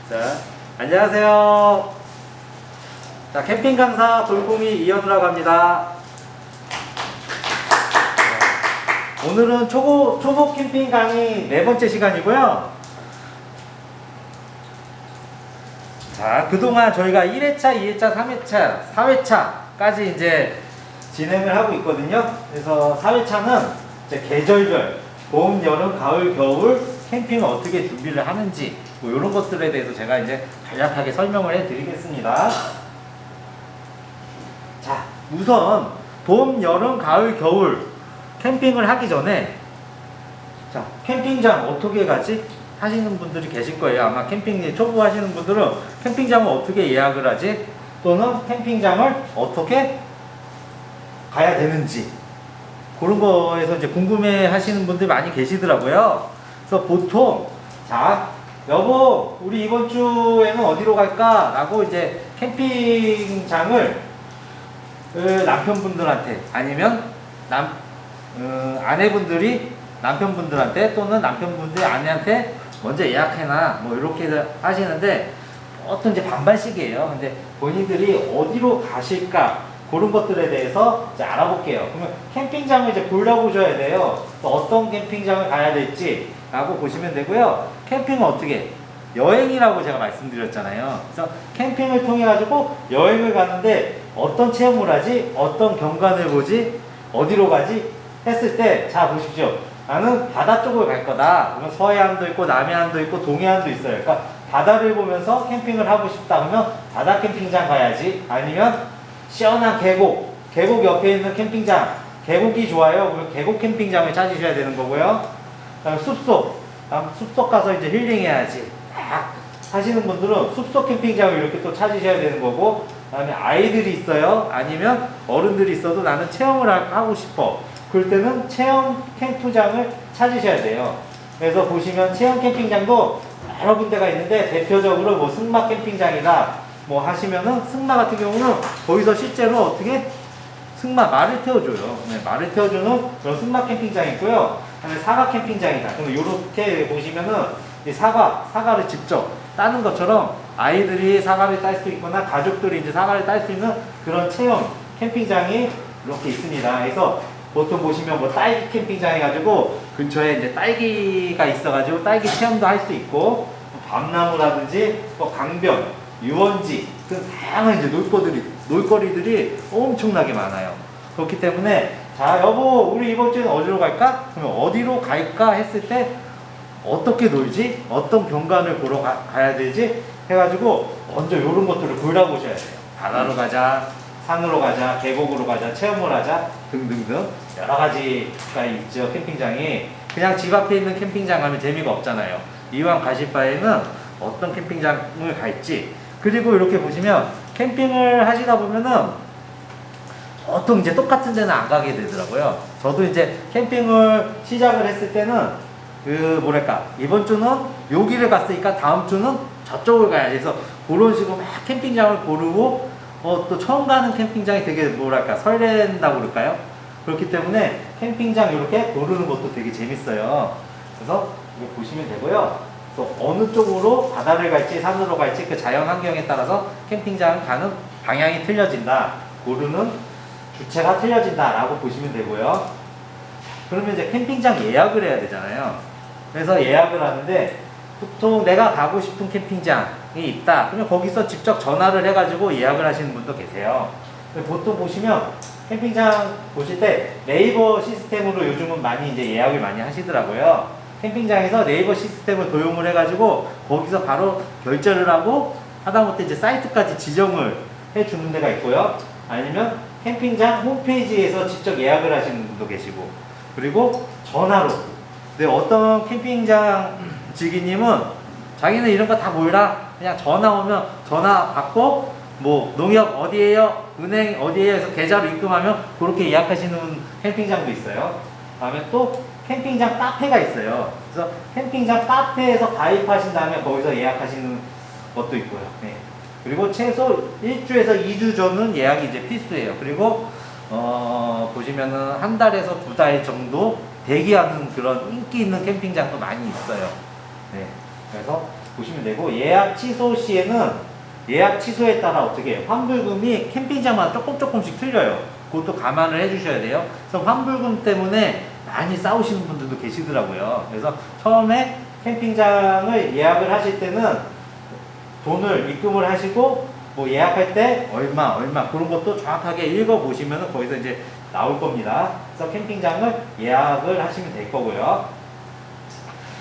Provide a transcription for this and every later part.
자, 안녕하세요. 자, 캠핑 강사 돌공이 이현우라고 합니다. 오늘은 초보 캠핑 강의 4번째 시간이고요. 자, 그동안 저희가 1회차, 2회차, 3회차, 4회차까지 이제 진행을 하고 있거든요. 그래서 4회차는 이제 계절별, 봄, 여름, 가을, 겨울 캠핑을 어떻게 준비를 하는지 뭐 이런 것들에 대해서 제가 이제 간략하게 설명을 해 드리겠습니다. 자, 우선 봄, 여름, 가을, 겨울 캠핑을 하기 전에 자, 캠핑장 어떻게 가지? 하시는 분들이 계실 거예요. 아마 캠핑 초보 하시는 분들은 캠핑장을 어떻게 예약을 하지? 또는 캠핑장을 어떻게 가야 되는지 그런 거에서 이제 궁금해 하시는 분들이 많이 계시더라고요. 그래서 보통 자, 여보 우리 이번 주에는 어디로 갈까? 라고 이제 캠핑장을 남편분들한테 아니면 아내분들이 남편분들한테 또는 남편분들이 아내한테 먼저 예약해놔 뭐 이렇게 하시는데 보통 이제 반반씩이에요. 근데 본인들이 어디로 가실까 그런 것들에 대해서 이제 알아볼게요. 그러면 캠핑장을 이제 골라보셔야 돼요. 또 어떤 캠핑장을 가야 될지 라고 보시면 되고요. 캠핑은 어떻게 여행이라고 제가 말씀드렸잖아요. 그래서 캠핑을 통해 가지고 여행을 가는데 어떤 체험을 하지 어떤 경관을 보지 어디로 가지 했을 때 자 보십시오. 나는 바다 쪽을 갈 거다. 그러면 서해안도 있고 남해안도 있고 동해안도 있어요. 그러니까 바다를 보면서 캠핑을 하고 싶다 그러면 바다 캠핑장 가야지. 아니면 시원한 계곡 옆에 있는 캠핑장 계곡이 좋아요. 그러면 계곡 캠핑장을 찾으셔야 되는 거고요. 그다음에 숲속 가서 이제 힐링해야지 딱 하시는 분들은 숲속 캠핑장을 이렇게 또 찾으셔야 되는 거고, 그다음에 아이들이 있어요. 아니면 어른들이 있어도 나는 체험을 하고 싶어. 그럴 때는 체험 캠프장을 찾으셔야 돼요. 그래서 보시면 체험 캠핑장도 여러 군데가 있는데 대표적으로 뭐 승마 캠핑장이다 뭐 하시면은 승마 같은 경우는 거기서 실제로 어떻게 말을 태워줘요. 네, 말을 태워주는 그런 승마 캠핑장이 있고요. 그다음에 사과 캠핑장이다. 그럼 이렇게 보시면은 이 사과를 직접 따는 것처럼 아이들이 사과를 딸 수 있거나 가족들이 이제 사과를 딸 수 있는 그런 체험 캠핑장이 이렇게 있습니다. 그래서 보통 보시면 뭐 딸기 캠핑장 해가지고 근처에 이제 딸기가 있어가지고 딸기 체험도 할 수 있고, 밤나무라든지 뭐 강변, 유원지 등 다양한 이제 놀거리들이 엄청나게 많아요. 그렇기 때문에 자 여보 우리 이번 주에는 어디로 갈까? 그러면 어디로 갈까 했을 때 어떻게 놀지? 어떤 경관을 보러 가야 되지? 해가지고 먼저 이런 것들을 골라보셔야 돼요. 바다로 가자, 산으로 가자, 계곡으로 가자, 체험을 하자 등등등 여러 가지가 있죠. 캠핑장이 그냥 집 앞에 있는 캠핑장 가면 재미가 없잖아요. 이왕 가실 바에는 어떤 캠핑장을 갈지, 그리고 이렇게 보시면 캠핑을 하시다 보면은 보통 이제 똑같은 데는 안 가게 되더라고요. 저도 이제 캠핑을 시작을 했을 때는 이번 주는 여기를 갔으니까 다음 주는 저쪽을 가야지 해서 그런 식으로 막 캠핑장을 고르고 또 처음 가는 캠핑장이 되게 설렌다고 그럴까요? 그렇기 때문에 캠핑장 이렇게 고르는 것도 되게 재밌어요. 그래서 이거 보시면 되고요. 또 어느 쪽으로 바다를 갈지 산으로 갈지 그 자연 환경에 따라서 캠핑장 가는 방향이 틀려진다. 고르는 주체가 틀려진다 라고 보시면 되고요. 그러면 이제 캠핑장 예약을 해야 되잖아요. 그래서 예약을 하는데 보통 내가 가고 싶은 캠핑장이 있다. 그러면 거기서 직접 전화를 해가지고 예약을 하시는 분도 계세요. 보통 보시면 캠핑장 보실 때 네이버 시스템으로 요즘은 많이 이제 예약을 많이 하시더라고요. 캠핑장에서 네이버 시스템을 도용을 해가지고 거기서 바로 결제를 하고 하다못해 이제 사이트까지 지정을 해주는 데가 있고요. 아니면 캠핑장 홈페이지에서 직접 예약을 하시는 분도 계시고, 그리고 전화로. 근데 어떤 캠핑장 지기님은 자기는 이런 거 다 몰라. 그냥 전화 오면 전화 받고 뭐 농협 어디에요? 은행 어디에요? 해서 계좌로 입금하면 그렇게 예약하시는 캠핑장도 있어요. 다음에 또 캠핑장 카페가 있어요. 그래서 캠핑장 카페에서 가입하신 다음에 거기서 예약하시는 것도 있고요. 네. 그리고 최소 1주에서 2주 전은 예약이 이제 필수예요. 그리고 보시면은 한 달에서 2달 정도 대기하는 그런 인기 있는 캠핑장도 많이 있어요. 네. 그래서 보시면 되고, 예약 취소 시에는 예약 취소에 따라 어떻게 해요? 환불금이 캠핑장마다 조금씩 틀려요. 그것도 감안을 해주셔야 돼요. 그래서 환불금 때문에 많이 싸우시는 분들도 계시더라고요. 그래서 처음에 캠핑장을 예약을 하실 때는 돈을 입금을 하시고, 뭐 예약할 때 얼마 그런 것도 정확하게 읽어보시면 거기서 이제 나올 겁니다. 그래서 캠핑장을 예약을 하시면 될 거고요.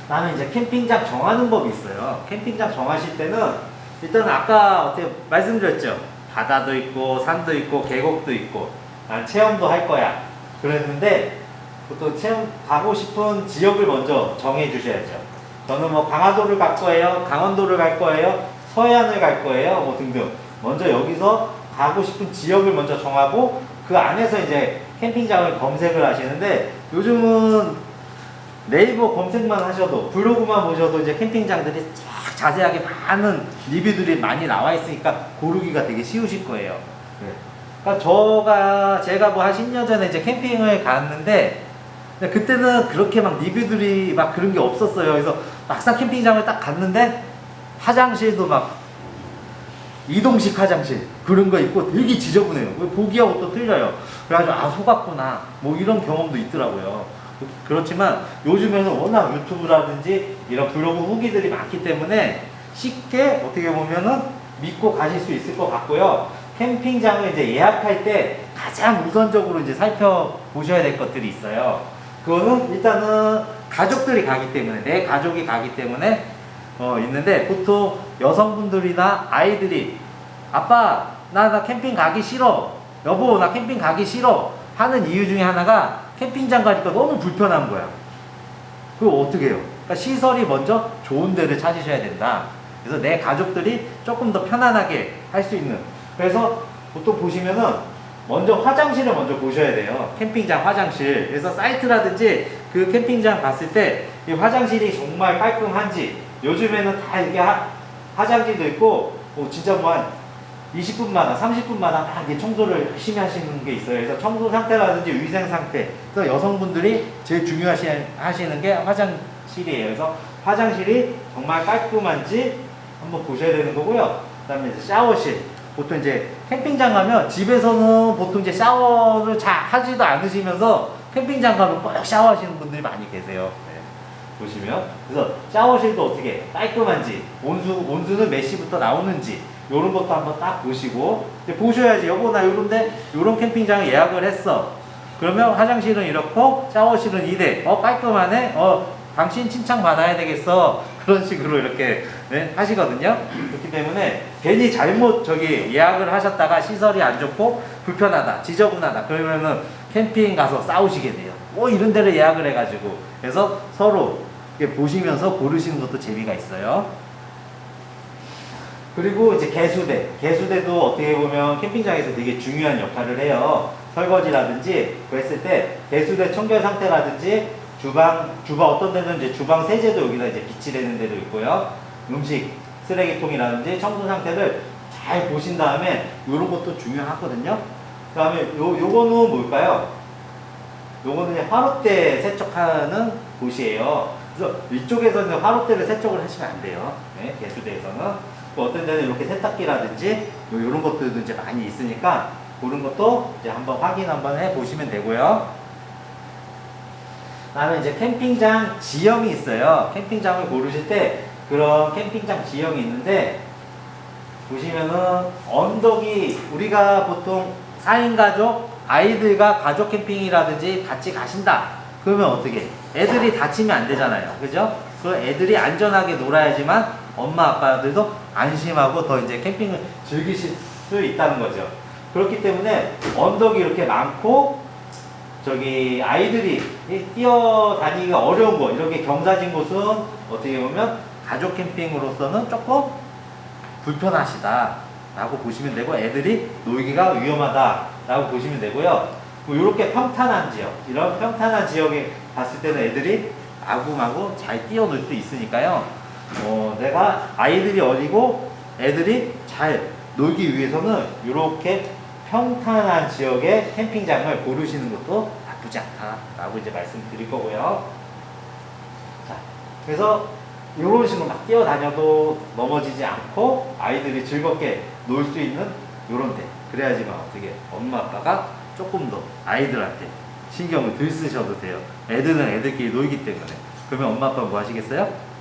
다음에 이제 캠핑장 정하는 법이 있어요. 캠핑장 정하실 때는 일단 아까 어떻게 말씀드렸죠? 바다도 있고 산도 있고 계곡도 있고 난 체험도 할 거야 그랬는데, 보통 체험 가고 싶은 지역을 먼저 정해 주셔야죠. 저는 뭐 강화도를 갈 거예요, 강원도를 갈 거예요, 서해안을 갈 거예요, 뭐 등등. 먼저 여기서 가고 싶은 지역을 먼저 정하고 그 안에서 이제 캠핑장을 검색을 하시는데, 요즘은 네이버 검색만 하셔도 블로그만 보셔도 이제 캠핑장들이 쫙 자세하게 많은 리뷰들이 많이 나와 있으니까 고르기가 되게 쉬우실 거예요. 네. 그러니까 제가 뭐 한 10년 전에 이제 캠핑을 갔는데, 그때는 그렇게 막 리뷰들이 막 그런 게 없었어요. 그래서 막상 캠핑장을 딱 갔는데 화장실도 막 이동식 화장실 그런 거 있고 되게 지저분해요. 보기하고 또 틀려요. 그래가지고 아, 속았구나 뭐 이런 경험도 있더라고요. 그렇지만 요즘에는 워낙 유튜브라든지 이런 블로그 후기들이 많기 때문에 쉽게 어떻게 보면은 믿고 가실 수 있을 것 같고요. 캠핑장을 이제 예약할 때 가장 우선적으로 이제 살펴보셔야 될 것들이 있어요. 그거는 일단은 가족들이 가기 때문에, 내 가족이 가기 때문에 있는데, 보통 여성분들이나 아이들이 아빠 나 캠핑 가기 싫어, 여보 나 캠핑 가기 싫어 하는 이유 중에 하나가 캠핑장 가니까 너무 불편한 거야. 그거 어떻게 해요? 그러니까 시설이 먼저 좋은 데를 찾으셔야 된다. 그래서 내 가족들이 조금 더 편안하게 할 수 있는. 그래서 보통 보시면은 먼저 화장실을 먼저 보셔야 돼요. 캠핑장 화장실. 그래서 사이트라든지 그 캠핑장 갔을 때 이 화장실이 정말 깔끔한지, 요즘에는 다 이렇게 화장실도 있고 진짜 뭐 한 20분마다 30분마다 막 이렇게 청소를 열심히 하시는 게 있어요. 그래서 청소 상태라든지 위생 상태, 그래서 여성분들이 제일 중요하시는 게 화장실이에요. 그래서 화장실이 정말 깔끔한지 한번 보셔야 되는 거고요. 그 다음에 이제 샤워실. 보통 이제 캠핑장 가면 집에서는 보통 이제 샤워를 잘 하지도 않으시면서 캠핑장 가면 꼭 샤워하시는 분들이 많이 계세요. 네. 보시면. 그래서 샤워실도 어떻게 깔끔한지, 온수는 몇 시부터 나오는지, 요런 것도 한번 딱 보시고, 이제 보셔야지. 여보 나 요런 캠핑장 예약을 했어. 그러면 화장실은 이렇고 샤워실은 이래. 깔끔하네. 당신 칭찬 받아야 되겠어. 그런 식으로 이렇게 네, 하시거든요. 그렇기 때문에 괜히 잘못 예약을 하셨다가 시설이 안 좋고 불편하다, 지저분하다 그러면은 캠핑 가서 싸우시게 돼요. 뭐 이런 데를 예약을 해가지고. 그래서 서로 이렇게 보시면서 고르시는 것도 재미가 있어요. 그리고 이제 개수대도 어떻게 보면 캠핑장에서 되게 중요한 역할을 해요. 설거지라든지 그랬을 때 개수대 청결 상태라든지, 주방 어떤 데는 이제 주방 세제도 여기다 이제 비치되는 데도 있고요. 음식 쓰레기통이라든지 청소 상태를 잘 보신 다음에 이런 것도 중요하거든요. 그 다음에 요거는 뭘까요? 요거는 화롯대 세척하는 곳이에요. 그래서 이쪽에서는 화롯대를 세척을 하시면 안 돼요. 네, 개수대에서는. 또 어떤 데는 이렇게 세탁기라든지 이런 것들도 이제 많이 있으니까 그런 것도 이제 한번 확인 한번 해 보시면 되고요. 다음에 이제 캠핑장 지형이 있어요. 캠핑장을 고르실 때 그런 캠핑장 지형이 있는데, 보시면은 언덕이, 우리가 보통 4인 가족, 아이들과 가족 캠핑이라든지 같이 가신다. 그러면 어떻게? 애들이 다치면 안 되잖아요. 그죠? 그 애들이 안전하게 놀아야지만 엄마 아빠들도 안심하고 더 이제 캠핑을 즐기실 수 있다는 거죠. 그렇기 때문에 언덕이 이렇게 많고 아이들이 뛰어다니기가 어려운 곳, 이렇게 경사진 곳은 어떻게 보면 가족 캠핑으로서는 조금 불편하시다 라고 보시면 되고, 애들이 놀기가 위험하다 라고 보시면 되고요. 뭐 이렇게 평탄한 지역, 이런 평탄한 지역에 갔을 때는 애들이 마구마구 잘 뛰어놀 수 있으니까요. 내가 아이들이 어리고 애들이 잘 놀기 위해서는 이렇게 평탄한 지역의 캠핑장을 고르시는 것도 나쁘지 않다라고 이제 말씀드릴 거고요. 자, 그래서 이런 식으로 막 뛰어다녀도 넘어지지 않고 아이들이 즐겁게 놀 수 있는 이런 데. 그래야지만 어떻게 엄마 아빠가 조금 더 아이들한테 신경을 덜 쓰셔도 돼요. 애들은 애들끼리 놀기 때문에. 그러면 엄마 아빠 뭐 하시겠어요?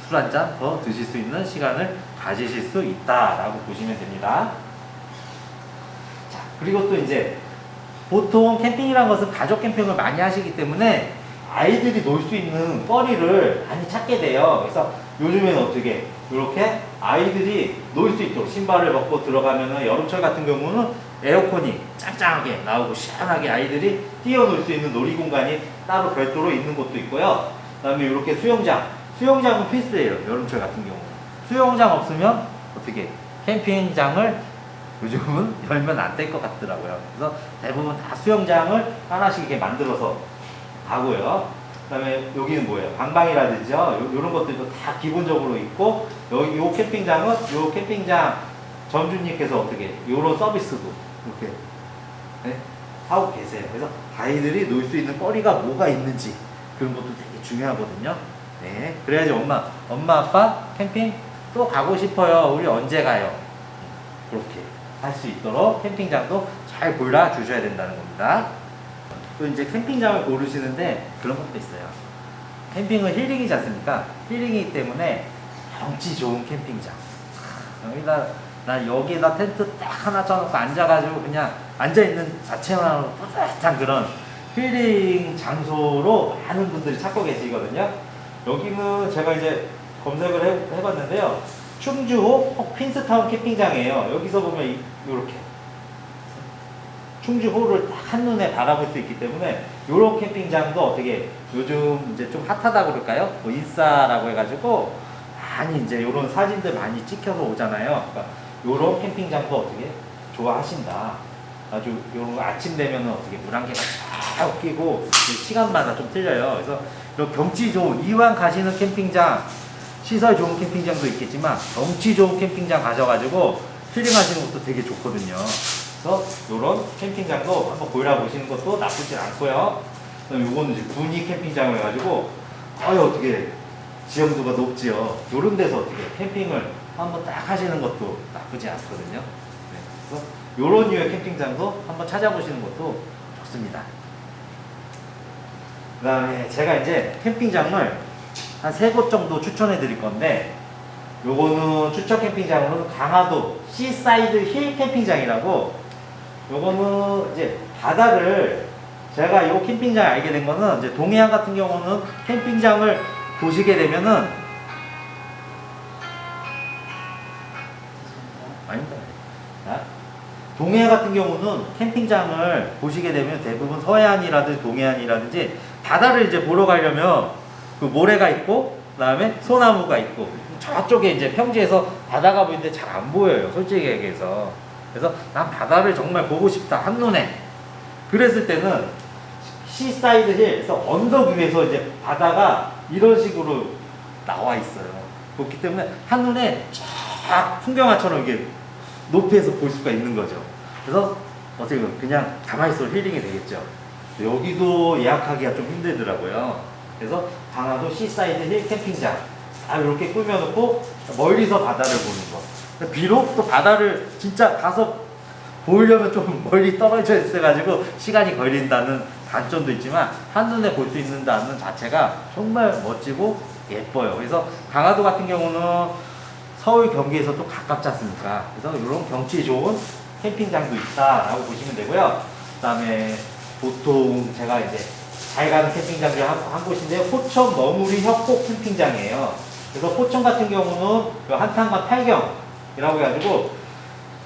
술 한 잔 더 드실 수 있는 시간을 가지실 수 있다라고 보시면 됩니다. 자, 그리고 또 이제 보통 캠핑이라는 것은 가족 캠핑을 많이 하시기 때문에 아이들이 놀 수 있는 거리를 많이 찾게 돼요. 그래서 요즘에는 어떻게 이렇게 아이들이 놀 수 있도록 신발을 벗고 들어가면은 여름철 같은 경우는 에어컨이 짱짱하게 나오고 시원하게 아이들이 뛰어놀 수 있는 놀이 공간이 따로 별도로 있는 곳도 있고요. 그다음에 이렇게 수영장은 필수예요. 여름철 같은 경우 수영장 없으면 어떻게 캠핑장을 요즘은 열면 안 될 것 같더라고요. 그래서 대부분 다 수영장을 하나씩 이렇게 만들어서 가고요. 그 다음에 여기는 뭐예요? 방방이라든지 이런 것들도 다 기본적으로 있고, 여기 요 캠핑장은 요 캠핑장 점주님께서 어떻게 요런 서비스도 이렇게 네? 하고 계세요. 그래서 아이들이 놀 수 있는 거리가 뭐가 있는지 그런 것도 되게 중요하거든요. 네, 그래야지 엄마 아빠 캠핑 또 가고 싶어요. 우리 언제 가요? 그렇게 할 수 있도록 캠핑장도 잘 골라 주셔야 된다는 겁니다. 또 이제 캠핑장을 고르시는데 그런 것도 있어요. 캠핑은 힐링이지 않습니까? 힐링이기 때문에 경치 좋은 캠핑장. 나 여기다 텐트 딱 하나 쳐놓고 앉아가지고 그냥 앉아있는 자체만으로 뿌듯한 그런 힐링 장소로 많은 분들이 찾고 계시거든요. 여기는 제가 이제 검색을 해봤는데요. 충주호 퀸스타운 캠핑장이에요. 여기서 보면 이렇게 충주호를 딱 한눈에 바라볼 수 있기 때문에 이런 캠핑장도 어떻게 요즘 이제 좀 핫하다고 그럴까요? 뭐 인싸라고 해가지고 많이 이제 이런 사진들 많이 찍혀서 오잖아요. 그러니까 이런 캠핑장도 어떻게 좋아하신다. 아주 요런 아침 되면은 어떻게 물 한 개가 쫙 끼고 시간마다 좀 틀려요. 그래서 이런 경치 좋은 이왕 가시는 캠핑장 시설 좋은 캠핑장도 있겠지만 경치 좋은 캠핑장 가셔가지고 힐링하시는 것도 되게 좋거든요. 그래서 이런 캠핑장도 한번 골라보시는 것도 나쁘진 않고요. 그다음에 요거는 이제 군위 캠핑장을 해가지고 어떻게 지형도가 높지요. 요런 데서 어떻게 캠핑을 한번 딱 하시는 것도 나쁘지 않거든요. 네, 그래서 요런 류의 캠핑장도 한번 찾아보시는 것도 좋습니다. 그 다음에 제가 이제 캠핑장을 한 3곳 정도 추천해 드릴 건데, 요거는 추천 캠핑장으로는 강화도 시사이드 힐 캠핑장이라고, 요거는 이제 바다를, 제가 요 캠핑장 알게 된 거는 이제 동해안 같은 경우는 캠핑장을 보시게 되면은 아닙니다. 동해안 같은 경우는 캠핑장을 보시게 되면 대부분 서해안이라든지 동해안이라든지 바다를 이제 보러 가려면 그 모래가 있고 그다음에 소나무가 있고 저쪽에 이제 평지에서 바다가 보이는데 잘 안 보여요. 솔직히 얘기해서. 그래서 난 바다를 정말 보고 싶다 한눈에. 그랬을 때는 시사이드 힐에서 언덕 위에서 이제 바다가 이런 식으로 나와 있어요. 그렇기 때문에 한눈에 쫙 풍경화처럼 이게 높이에서 볼 수가 있는 거죠. 그래서 어떻게 보면 그냥 가만히 있어도 힐링이 되겠죠. 여기도 예약하기가 좀 힘들더라고요. 그래서 강화도 시사이드 힐 캠핑장 이렇게 꾸며놓고 멀리서 바다를 보는 거. 비록 또 바다를 진짜 가서 보려면 좀 멀리 떨어져 있어가지고 시간이 걸린다는 단점도 있지만 한눈에 볼 수 있는다는 자체가 정말 멋지고 예뻐요. 그래서 강화도 같은 경우는 서울 경기에서 또 가깝지 않습니까? 그래서 이런 경치 좋은 캠핑장도 있다라고 보시면 되고요. 그 다음에 보통 제가 이제 잘 가는 캠핑장 중에 한 곳인데요. 호천 너무리 협곡 캠핑장이에요. 그래서 호천 같은 경우는 한탄과 팔경이라고 해가지고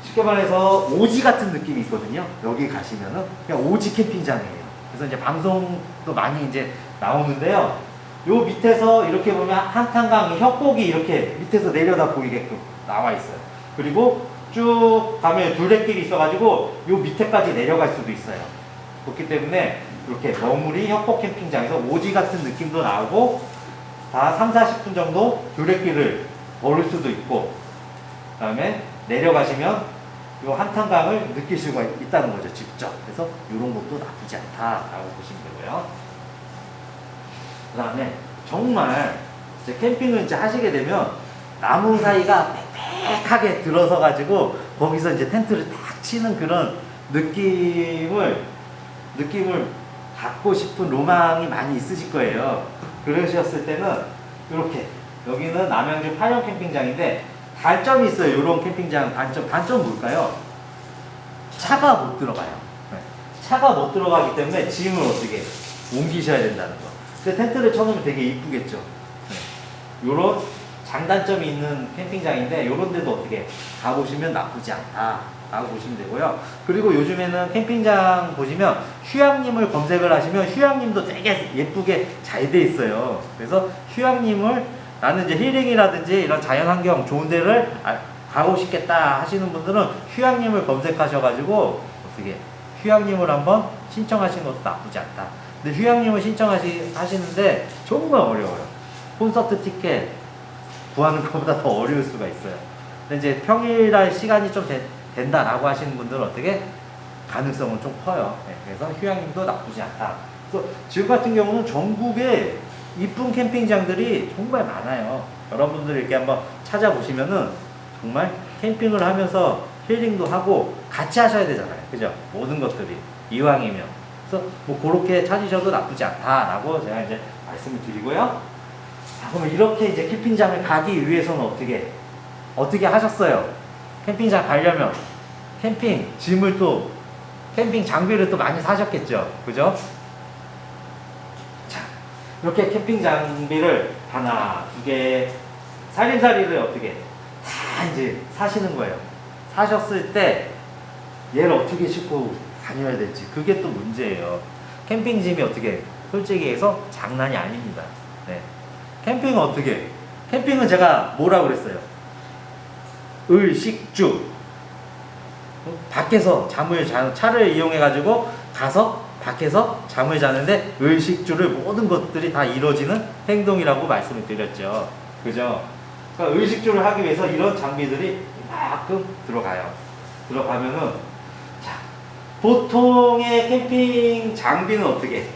쉽게 말해서 오지 같은 느낌이 있거든요. 여기 가시면은 그냥 오지 캠핑장이에요. 그래서 이제 방송도 많이 이제 나오는데요. 요 밑에서 이렇게 보면 한탄강 협곡이 이렇게 밑에서 내려다 보이게끔 나와 있어요. 그리고 쭉 가면 둘레길이 있어가지고 요 밑에까지 내려갈 수도 있어요. 그렇기 때문에 이렇게 머무리 협곡 캠핑장에서 오지 같은 느낌도 나오고 다 3-40분 정도 둘레길을 걸을 수도 있고 그 다음에 내려가시면 요 한탄강을 느낄 수가 있다는 거죠. 직접. 그래서 이런 것도 나쁘지 않다라고 보시면 되고요. 그 다음에 정말 이제 캠핑을 이제 하시게 되면 나무 사이가 빽빽하게 들어서 가지고 거기서 이제 텐트를 탁 치는 그런 느낌을 갖고 싶은 로망이 많이 있으실 거예요. 그러셨을 때는 이렇게 여기는 남양주 8형 캠핑장인데 단점이 있어요. 이런 캠핑장 단점 뭘까요? 차가 못 들어가요. 네. 차가 못 들어가기 때문에 짐을 어떻게 옮기셔야 된다는 거. 근데 텐트를 쳐놓으면 되게 이쁘겠죠. 네. 이런 장단점이 있는 캠핑장인데 이런 데도 어떻게 가보시면 나쁘지 않다 라고 보시면 되고요. 그리고 요즘에는 캠핑장 보시면 휴양림을 검색을 하시면 휴양림도 되게 예쁘게 잘 돼 있어요. 그래서 휴양림을 나는 이제 힐링이라든지 이런 자연환경 좋은 데를 가고 싶겠다 하시는 분들은 휴양림을 검색하셔가지고 어떻게 휴양림을 한번 신청하시는 것도 나쁘지 않다. 근데 휴양림을 신청하시는데 정말 어려워요. 콘서트 티켓 구하는 것보다 더 어려울 수가 있어요. 근데 이제 평일날 시간이 좀 된다라고 하시는 분들은 어떻게 가능성은 좀 커요. 네, 그래서 휴양림도 나쁘지 않다. 그래서 지금 같은 경우는 전국에 이쁜 캠핑장들이 정말 많아요. 여러분들 이렇게 한번 찾아보시면은 정말 캠핑을 하면서 힐링도 하고 같이 하셔야 되잖아요. 그죠? 모든 것들이 이왕이면. 그래서 뭐 그렇게 찾으셔도 나쁘지 않다라고 제가 이제 말씀을 드리고요. 자, 그러면 이렇게 이제 캠핑장을 가기 위해서는 어떻게 하셨어요? 캠핑장 가려면 캠핑 짐을 또 캠핑 장비를 또 많이 사셨겠죠. 그죠? 자, 이렇게 캠핑 장비를 하나, 두 개, 살림살이를 어떻게 다 이제 사시는 거예요. 사셨을 때 얘를 어떻게 싣고 다녀야 될지 그게 또 문제예요. 캠핑 짐이 어떻게 솔직히 해서 장난이 아닙니다. 네. 캠핑은 어떻게? 캠핑은 제가 뭐라고 그랬어요? 을식주. 밖에서 차를 이용해 가지고 가서 밖에서 잠을 자는데 을식주를 모든 것들이 다 이루어지는 행동이라고 말씀을 드렸죠. 그죠? 그러니까 을식주를 하기 위해서 이런 장비들이 이만큼 들어가요. 들어가면은 자, 보통의 캠핑 장비는 어떻게?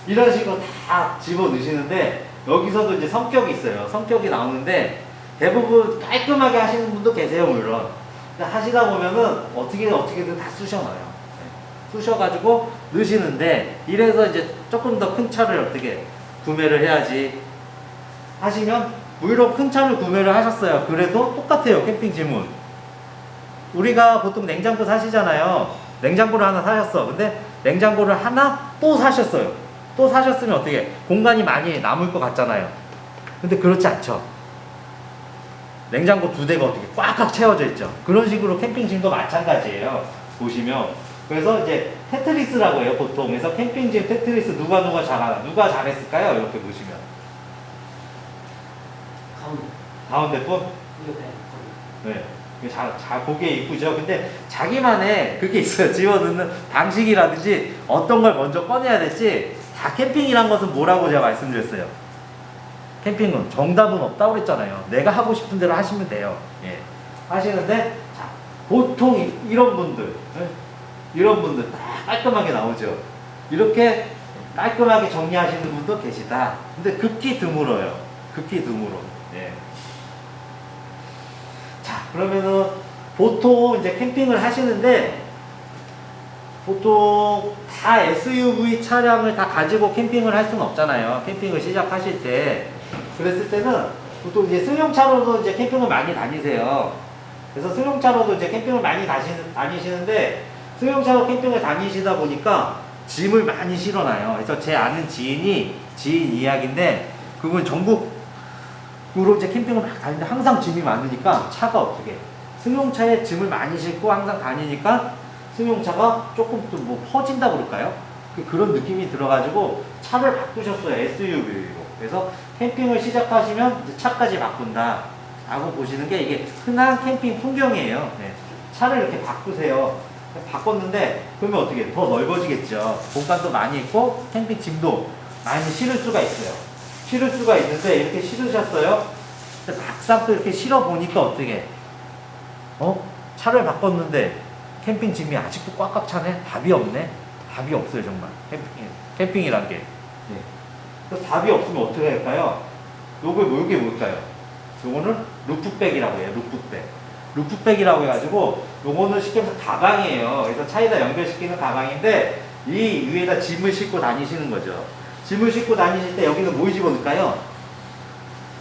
이런 식으로 다 집어 넣으시는데 여기서도 이제 성격이 있어요. 성격이 나오는데 대부분 깔끔하게 하시는 분도 계세요, 물론. 하시다 보면은 어떻게든 다 쑤셔놔요. 네. 쑤셔가지고 넣으시는데 이래서 이제 조금 더 큰 차를 어떻게 구매를 해야지 하시면 물론 큰 차를 구매를 하셨어요. 그래도 똑같아요. 캠핑 짐은 우리가 보통 냉장고 사시잖아요. 냉장고를 하나 사셨어. 근데 냉장고를 하나 또 사셨어요. 또 사셨으면 어떻게 공간이 많이 남을 것 같잖아요. 근데 그렇지 않죠. 냉장고 두 대가 어떻게 꽉꽉 채워져 있죠. 그런 식으로 캠핑짐도 마찬가지예요. 보시면 그래서 이제 테트리스라고 해요. 보통 그래서 캠핑짐 테트리스 누가 잘했을까요? 이렇게 보시면 가운데 분? 네. 보기에 이쁘죠. 근데 자기만의 그게 있어요. 집어넣는 방식이라든지 어떤 걸 먼저 꺼내야 될지. 다 캠핑이란 것은 뭐라고 제가 말씀드렸어요. 캠핑은 정답은 없다고 그랬잖아요. 내가 하고 싶은 대로 하시면 돼요. 예. 하시는데 자, 보통 이런 분들 다 깔끔하게 나오죠. 이렇게 깔끔하게 정리하시는 분도 계시다. 근데 극히 드물어요. 극히 드물어. 예. 자, 그러면은 보통 이제 캠핑을 하시는데 보통 다 SUV 차량을 다 가지고 캠핑을 할 수는 없잖아요. 캠핑을 시작하실 때. 그랬을 때는 보통 이제 승용차로도 이제 캠핑을 많이 다니세요. 그래서 승용차로도 이제 캠핑을 많이 다니시는데 승용차로 캠핑을 다니시다 보니까 짐을 많이 실어놔요. 그래서 제 아는 지인 이야기인데 그분 전국으로 이제 캠핑을 막 다니는데 항상 짐이 많으니까 차가 어떻게 승용차에 짐을 많이 싣고 항상 다니니까 승용차가 조금 또 뭐 퍼진다 그럴까요? 그런 느낌이 들어가지고 차를 바꾸셨어요. SUV로. 그래서 캠핑을 시작하시면 이제 차까지 바꾼다 라고 보시는 게 이게 흔한 캠핑 풍경이에요. 네. 차를 이렇게 바꾸세요. 바꿨는데 그러면 어떻게 더 넓어지겠죠. 공간도 많이 있고 캠핑 짐도 많이 실을 수가 있어요. 실을 수가 있는데 이렇게 실으셨어요. 근데 막상 또 이렇게 실어 보니까 어떻게 차를 바꿨는데 캠핑 짐이 아직도 꽉꽉 차네? 답이 없네? 답이 없어요, 정말. 캠핑이란 게. 네. 그래서 답이 없으면 어떻게 할까요? 요게 뭘까요? 요거는 루프백이라고 해요. 루프백. 루프백이라고 해가지고 요거는 쉽게 말해서 가방이에요. 그래서 차에다 연결시키는 가방인데 이 위에다 짐을 싣고 다니시는 거죠. 짐을 싣고 다니실 때 여기는 뭘 집어넣을까요?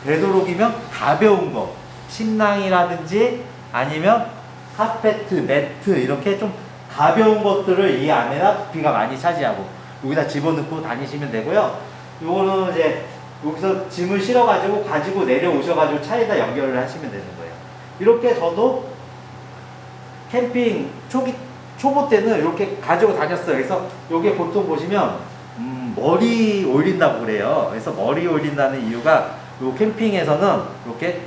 되도록이면 가벼운 거, 침낭이라든지 아니면 카페트, 매트 이렇게 좀 가벼운 것들을 이 안에다 부피가 많이 차지하고 여기다 집어넣고 다니시면 되고요. 요거는 이제 여기서 짐을 실어가지고 가지고 내려오셔가지고 차에다 연결을 하시면 되는 거예요. 이렇게 저도 캠핑 초보 때는 이렇게 가지고 다녔어요. 그래서 요게 보통 보시면 머리 올린다고 그래요. 그래서 머리 올린다는 이유가 요 캠핑에서는 이렇게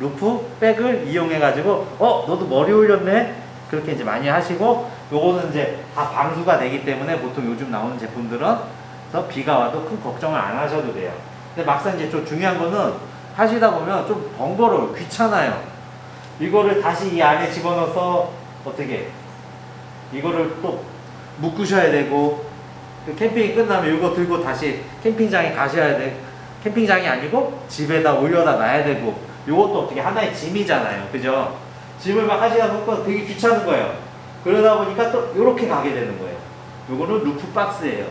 루프백을 이용해가지고 너도 머리 올렸네? 그렇게 이제 많이 하시고 요거는 이제 다 방수가 되기 때문에 보통 요즘 나오는 제품들은 그래서 비가 와도 큰 걱정을 안 하셔도 돼요. 근데 막상 이제 좀 중요한 거는 하시다 보면 좀 번거로워요. 귀찮아요. 이거를 다시 이 안에 집어넣어서 어떻게 이거를 또 묶으셔야 되고 그 캠핑이 끝나면 이거 들고 다시 캠핑장에 가셔야 돼. 캠핑장이 아니고 집에다 올려다 놔야 되고 이것도 어떻게 하나의 짐이잖아요. 그죠? 짐을 막 하시다 보니까 되게 귀찮은 거예요. 그러다 보니까 또 이렇게 가게 되는 거예요. 요거는 루프박스예요.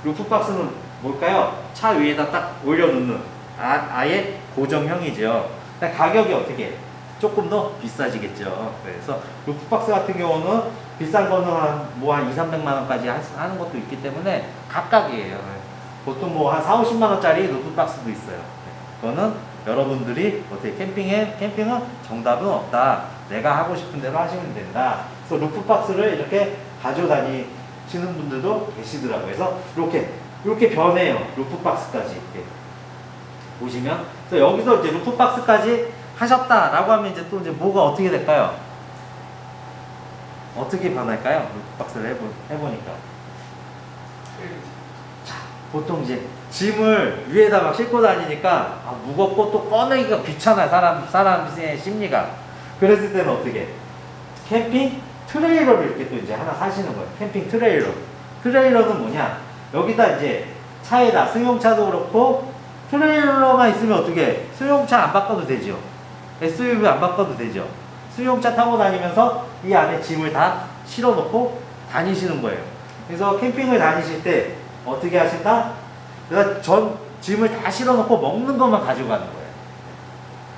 루프박스는 뭘까요? 차 위에다 딱 올려놓는 아예 고정형이죠. 근데 가격이 어떻게 조금 더 비싸지겠죠. 그래서 루프박스 같은 경우는 비싼 거는 한 2, 300만 원까지 하는 것도 있기 때문에 각각이에요. 보통 뭐 한 4, 50만 원짜리 루프박스도 있어요. 그거는 여러분들이 어떻게 캠핑은 정답은 없다. 내가 하고 싶은 대로 하시면 된다. 그래서 루프박스를 이렇게 가지고 다니시는 분들도 계시더라고요. 그래서 이렇게 변해요. 루프박스까지 이렇게 보시면. 그래서 여기서 이제 루프박스까지 하셨다라고 하면 이제 또 이제 뭐가 어떻게 될까요? 어떻게 변할까요? 루프박스를 해보니까. 자, 보통 이제 짐을 위에다 막 싣고 다니니까 무겁고 또 꺼내기가 귀찮아요. 사람의 심리가. 그랬을 때는 어떻게? 캠핑 트레일러를 이렇게 또 이제 하나 사시는 거예요. 캠핑 트레일러. 트레일러는 뭐냐? 여기다 이제 차에다 승용차도 그렇고 트레일러만 있으면 어떻게? 승용차 안 바꿔도 되죠. SUV 안 바꿔도 되죠. 승용차 타고 다니면서 이 안에 짐을 다 실어놓고 다니시는 거예요. 그래서 캠핑을 다니실 때 어떻게 하신다? 내가 전 짐을 다 실어놓고 먹는 것만 가지고 가는 거예요.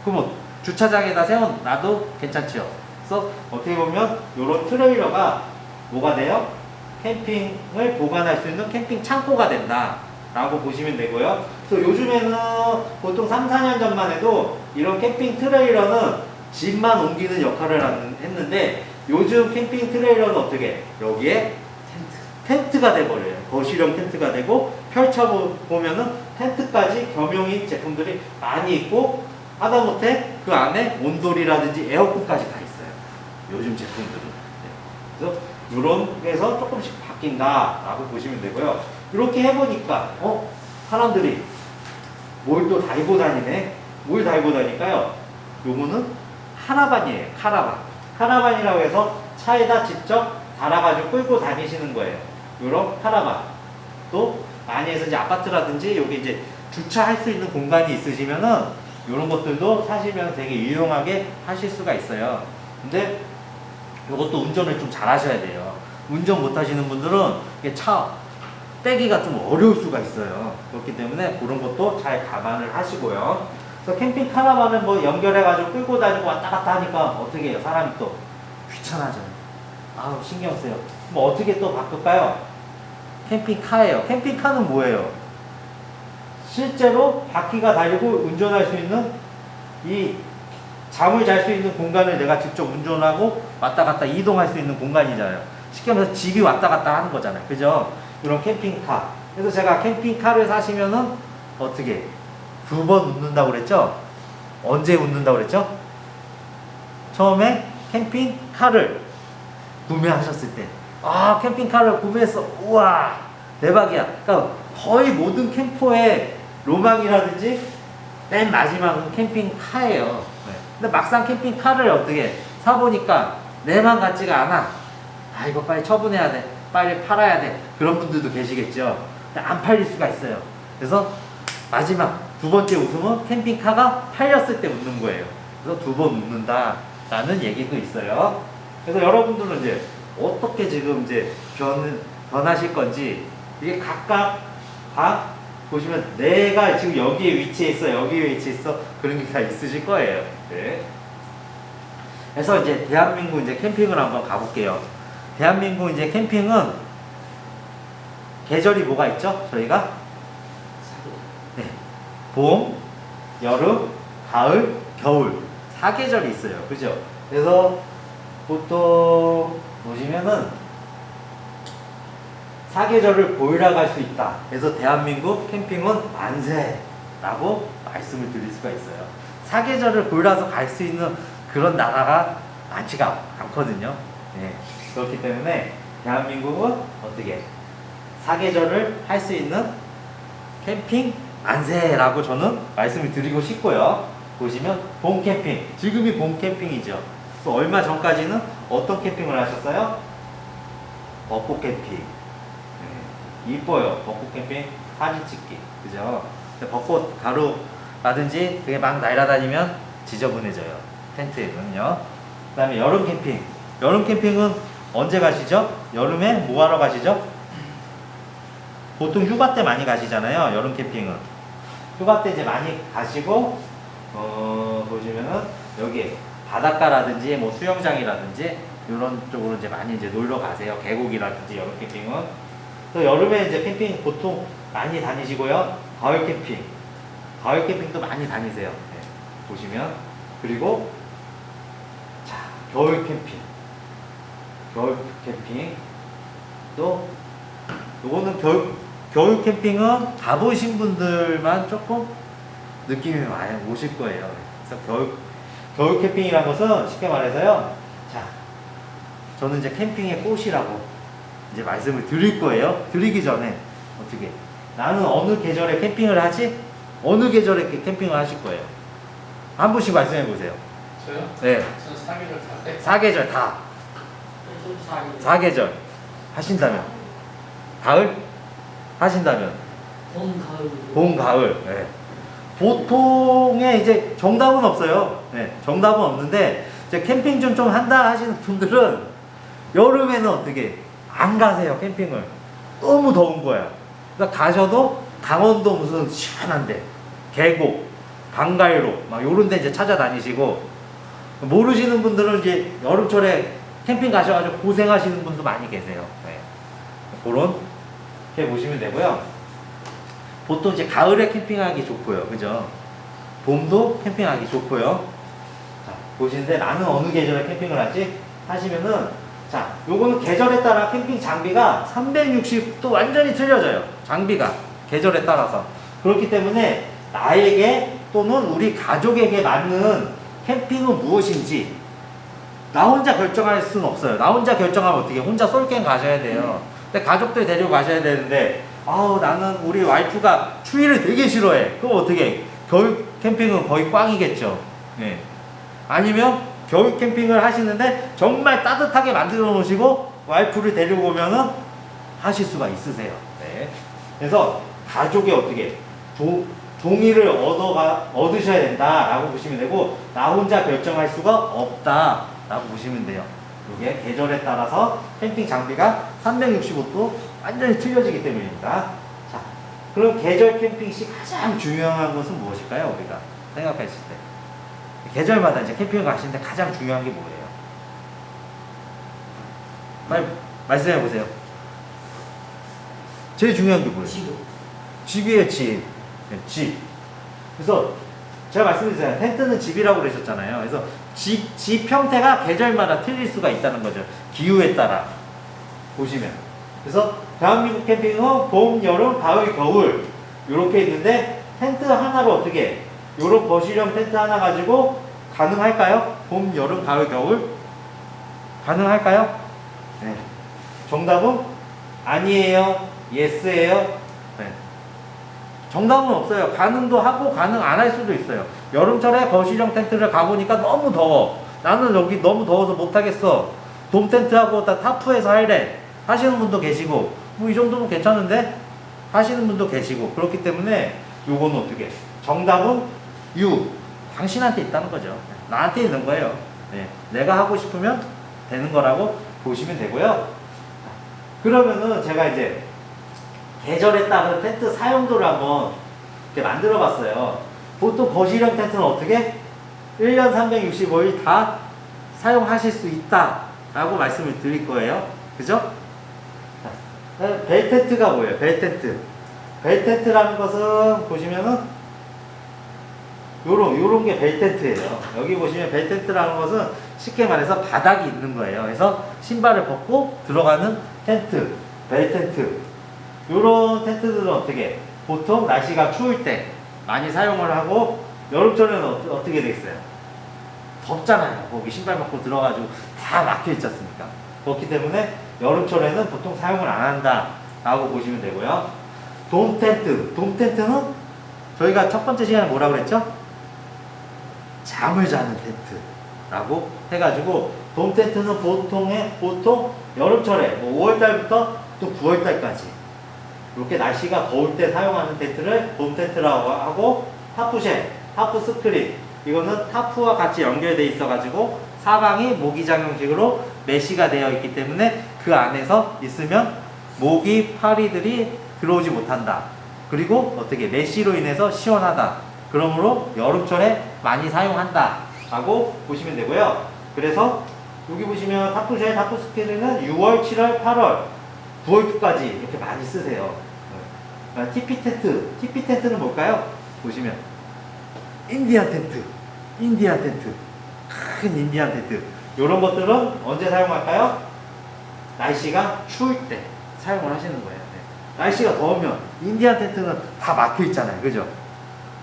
그럼 주차장에다 세워놔도 괜찮죠. 그래서 어떻게 보면 이런 트레일러가 뭐가 돼요? 캠핑을 보관할 수 있는 캠핑 창고가 된다 라고 보시면 되고요. 그래서 요즘에는 보통 3, 4년 전만 해도 이런 캠핑 트레일러는 짐만 옮기는 역할을 했는데 요즘 캠핑 트레일러는 어떻게? 여기에 텐트가 돼버려요. 거실형 텐트가 되고 펼쳐보면은 텐트까지 겸용인 제품들이 많이 있고 하다못해 그 안에 온돌이라든지 에어컨까지 다 있어요. 요즘 제품들은. 그래서 이런 게서 조금씩 바뀐다라고 보시면 되고요. 이렇게 해보니까 사람들이 뭘 또 달고 다니네? 뭘 달고 다닐까요? 요거는 카라반이에요. 카라반이라고 해서 차에다 직접 달아가지고 끌고 다니시는 거예요. 요런 카라반. 또 많이 해서 이제 아파트라든지 여기 이제 주차할 수 있는 공간이 있으시면은 요런 것들도 사시면 되게 유용하게 하실 수가 있어요. 근데 요것도 운전을 좀 잘 하셔야 돼요. 운전 못 하시는 분들은 이게 차 빼기가 좀 어려울 수가 있어요. 그렇기 때문에 그런 것도 잘 감안을 하시고요. 그래서 캠핑 카라반을 뭐 연결해가지고 끌고 다니고 왔다 갔다 하니까 어떻게 해요? 사람이 또 귀찮아져요. 아우, 신경 쓰여. 뭐 어떻게 또 바꿀까요? 캠핑카예요. 캠핑카는 뭐예요? 실제로 바퀴가 달리고 운전할 수 있는 이 잠을 잘 수 있는 공간을 내가 직접 운전하고 왔다 갔다 이동할 수 있는 공간이잖아요. 쉽게 말해서 집이 왔다 갔다 하는 거잖아요. 그죠? 이런 캠핑카. 그래서 제가 캠핑카를 사시면은 어떻게 2번 웃는다고 그랬죠? 언제 웃는다고 그랬죠? 처음에 캠핑카를 구매하셨을 때, 캠핑카를 구매했어. 우와, 대박이야. 그러니까 거의 모든 캠퍼의 로망이라든지 맨 마지막은 캠핑카예요. 네. 근데 막상 캠핑카를 어떻게 사보니까 내 맘 같지가 않아. 이거 빨리 처분해야 돼. 빨리 팔아야 돼. 그런 분들도 계시겠죠. 근데 안 팔릴 수가 있어요. 그래서 마지막 두 번째 웃음은 캠핑카가 팔렸을 때 웃는 거예요. 그래서 두 번 웃는다라는 얘기도 있어요. 그래서 여러분들은 이제 어떻게 지금 이제 변하실 건지 이게 각각 다 보시면 내가 지금 여기에 위치해 있어, 여기에 위치해 있어 그런 게 다 있으실 거예요. 네. 그래서 이제 대한민국 이제 캠핑을 한번 가볼게요. 대한민국 이제 캠핑은 계절이 뭐가 있죠? 저희가 네. 봄, 여름, 가을, 겨울 4계절이 있어요. 그죠? 그래서 보통 보시면은 4계절을 보유라 갈 수 있다. 그래서 대한민국 캠핑은 만세라고 말씀을 드릴 수가 있어요. 4계절을 보유라서 갈 수 있는 그런 나라가 많지가 않거든요. 네. 그렇기 때문에 대한민국은 어떻게 4계절을 할 수 있는 캠핑 만세라고 저는 말씀을 드리고 싶고요. 보시면 봄 캠핑, 지금이 봄 캠핑이죠. 그래서 얼마 전까지는 어떤 캠핑을 하셨어요? 벚꽃 캠핑. 네. 이뻐요. 벚꽃 캠핑 사진 찍기. 그죠? 벚꽃 가루라든지 그게 막 날아다니면 지저분해져요. 텐트에는요. 그 다음에 여름 캠핑. 여름 캠핑은 언제 가시죠? 여름에 뭐 하러 가시죠? 보통 휴가 때 많이 가시잖아요. 여름 캠핑은. 휴가 때 이제 많이 가시고, 보시면은 여기 바닷가라든지 뭐 수영장이라든지 이런 쪽으로 이제 많이 이제 놀러 가세요. 계곡이라든지 여름 캠핑은. 또 여름에 이제 캠핑 보통 많이 다니시고요. 가을 캠핑. 가을 캠핑도 많이 다니세요. 네. 보시면. 그리고 자, 겨울 캠핑. 겨울 캠핑. 또 요거는 겨울 캠핑은 가보신 분들만 조금 느낌이 많이 오실 거예요. 그래서 겨울 캠핑이라는 것은 쉽게 말해서요. 자, 저는 이제 캠핑의 꽃이라고 이제 말씀을 드릴 거예요. 드리기 전에 어떻게 나는 어느 계절에 캠핑을 하지? 어느 계절에 캠핑을 하실 거예요? 한 분씩 말씀해 보세요. 저요? 네. 저는 4계절 다. 4계절 다. 4계절 하신다면 가을 하신다면 봄, 가을. 봄, 가을. 네. 보통의 이제 정답은 없어요. 네. 정답은 없는데 이제 캠핑 좀 한다 하시는 분들은 여름에는 어떻게 안 가세요 캠핑을. 너무 더운 거야. 그러니까 가셔도 강원도 무슨 시원한데 계곡, 방가이로 막 요런 데 이제 찾아다니시고 모르시는 분들은 이제 여름철에 캠핑 가셔가지고 고생하시는 분도 많이 계세요. 네. 그렇게 보시면 되고요. 보통 이제 가을에 캠핑하기 좋고요. 그죠? 봄도 캠핑하기 좋고요. 자, 보시는데 나는 어느 계절에 캠핑을 하지? 하시면은 자, 요거는 계절에 따라 캠핑 장비가 360도 완전히 틀려져요. 장비가 계절에 따라서. 그렇기 때문에 나에게 또는 우리 가족에게 맞는 캠핑은 무엇인지 나 혼자 결정할 수는 없어요. 나 혼자 결정하면 어떻게 혼자 솔캠 가셔야 돼요. 근데 가족들 데리고 가셔야 되는데 아우 나는 우리 와이프가 추위를 되게 싫어해. 그럼 어떻게 겨울 캠핑은 거의 꽝이겠죠. 네. 아니면 겨울 캠핑을 하시는데 정말 따뜻하게 만들어 놓으시고 와이프를 데리고 오면은 하실 수가 있으세요. 네. 그래서 가족이 어떻게 동의를 얻으셔야 된다라고 보시면 되고 나 혼자 결정할 수가 없다라고 보시면 돼요. 이게 계절에 따라서 캠핑 장비가 365도 완전히 틀려지기 때문입니다. 자, 그럼 계절 캠핑 시 가장 중요한 것은 무엇일까요? 우리가 생각했을 때 계절마다 이제 캠핑을 가시는데 가장 중요한 게 뭐예요? 말씀해 보세요. 제일 중요한 게 뭐예요? 집이에요, 집. 네, 집. 그래서 제가 말씀드렸잖아요. 텐트는 집이라고 그러셨잖아요. 그래서 집 형태가 계절마다 틀릴 수가 있다는 거죠. 기후에 따라 보시면. 그래서 대한민국 캠핑은 봄, 여름, 가을, 겨울 이렇게 있는데 텐트 하나로 어떻게 요런 거실형 텐트 하나 가지고 가능할까요? 봄, 여름, 가을, 겨울 가능할까요? 네. 정답은 아니에요. 예스예요. 네. 정답은 없어요. 가능도 하고 가능 안 할 수도 있어요. 여름철에 거실형 텐트를 가보니까 너무 더워. 나는 여기 너무 더워서 못하겠어. 돔 텐트하고 다 타프에서 할래. 하시는 분도 계시고 뭐 이 정도면 괜찮은데? 하시는 분도 계시고 그렇기 때문에 요거는 어떻게 정답은 U. 당신한테 있다는 거죠. 나한테 있는 거예요. 네. 내가 하고 싶으면 되는 거라고 보시면 되고요. 그러면은 제가 이제 계절에 따른 텐트 사용도를 한번 이렇게 만들어 봤어요. 보통 거실형 텐트는 어떻게? 1년 365일 다 사용하실 수 있다 라고 말씀을 드릴 거예요. 그죠? 벨 텐트가 뭐예요? 벨 텐트. 벨 텐트라는 것은 보시면은 요런 게 벨 텐트예요. 여기 보시면 벨 텐트라는 것은 쉽게 말해서 바닥이 있는 거예요. 그래서 신발을 벗고 들어가는 텐트, 벨 텐트. 요런 텐트들은 어떻게? 보통 날씨가 추울 때 많이 사용을 하고 여름철에는 어떻게 되겠어요? 덥잖아요. 거기 신발 벗고 들어가지고 다 막혀 있지 않습니까? 그렇기 때문에 여름철에는 보통 사용을 안 한다 라고 보시면 되고요. 돔 텐트. 돔 텐트는 저희가 첫 번째 시간에 뭐라고 그랬죠? 잠을 자는 텐트라고 해가지고 돔 텐트는 보통 여름철에 뭐 5월달부터 또 9월달까지 이렇게 날씨가 더울 때 사용하는 텐트를 돔 텐트라고 하고 타프쉘, 타프 스크린 이거는 타프와 같이 연결되어 있어가지고 사방이 모기장 형식으로 메쉬가 되어 있기 때문에 그 안에서 있으면 모기, 파리들이 들어오지 못한다. 그리고 어떻게 메쉬로 인해서 시원하다. 그러므로 여름철에 많이 사용한다 라고 보시면 되고요. 그래서 여기 보시면 타프쉘, 타프 스크린은 6월, 7월, 8월, 9월까지 이렇게 많이 쓰세요. TP 텐트. TP 텐트는 뭘까요? 보시면 인디안 텐트. 인디안 텐트. 큰 인디안 텐트. 이런 것들은 언제 사용할까요? 날씨가 추울 때 사용을 하시는 거예요. 네. 날씨가 더우면 인디안 텐트는 다 막혀 있잖아요. 그죠?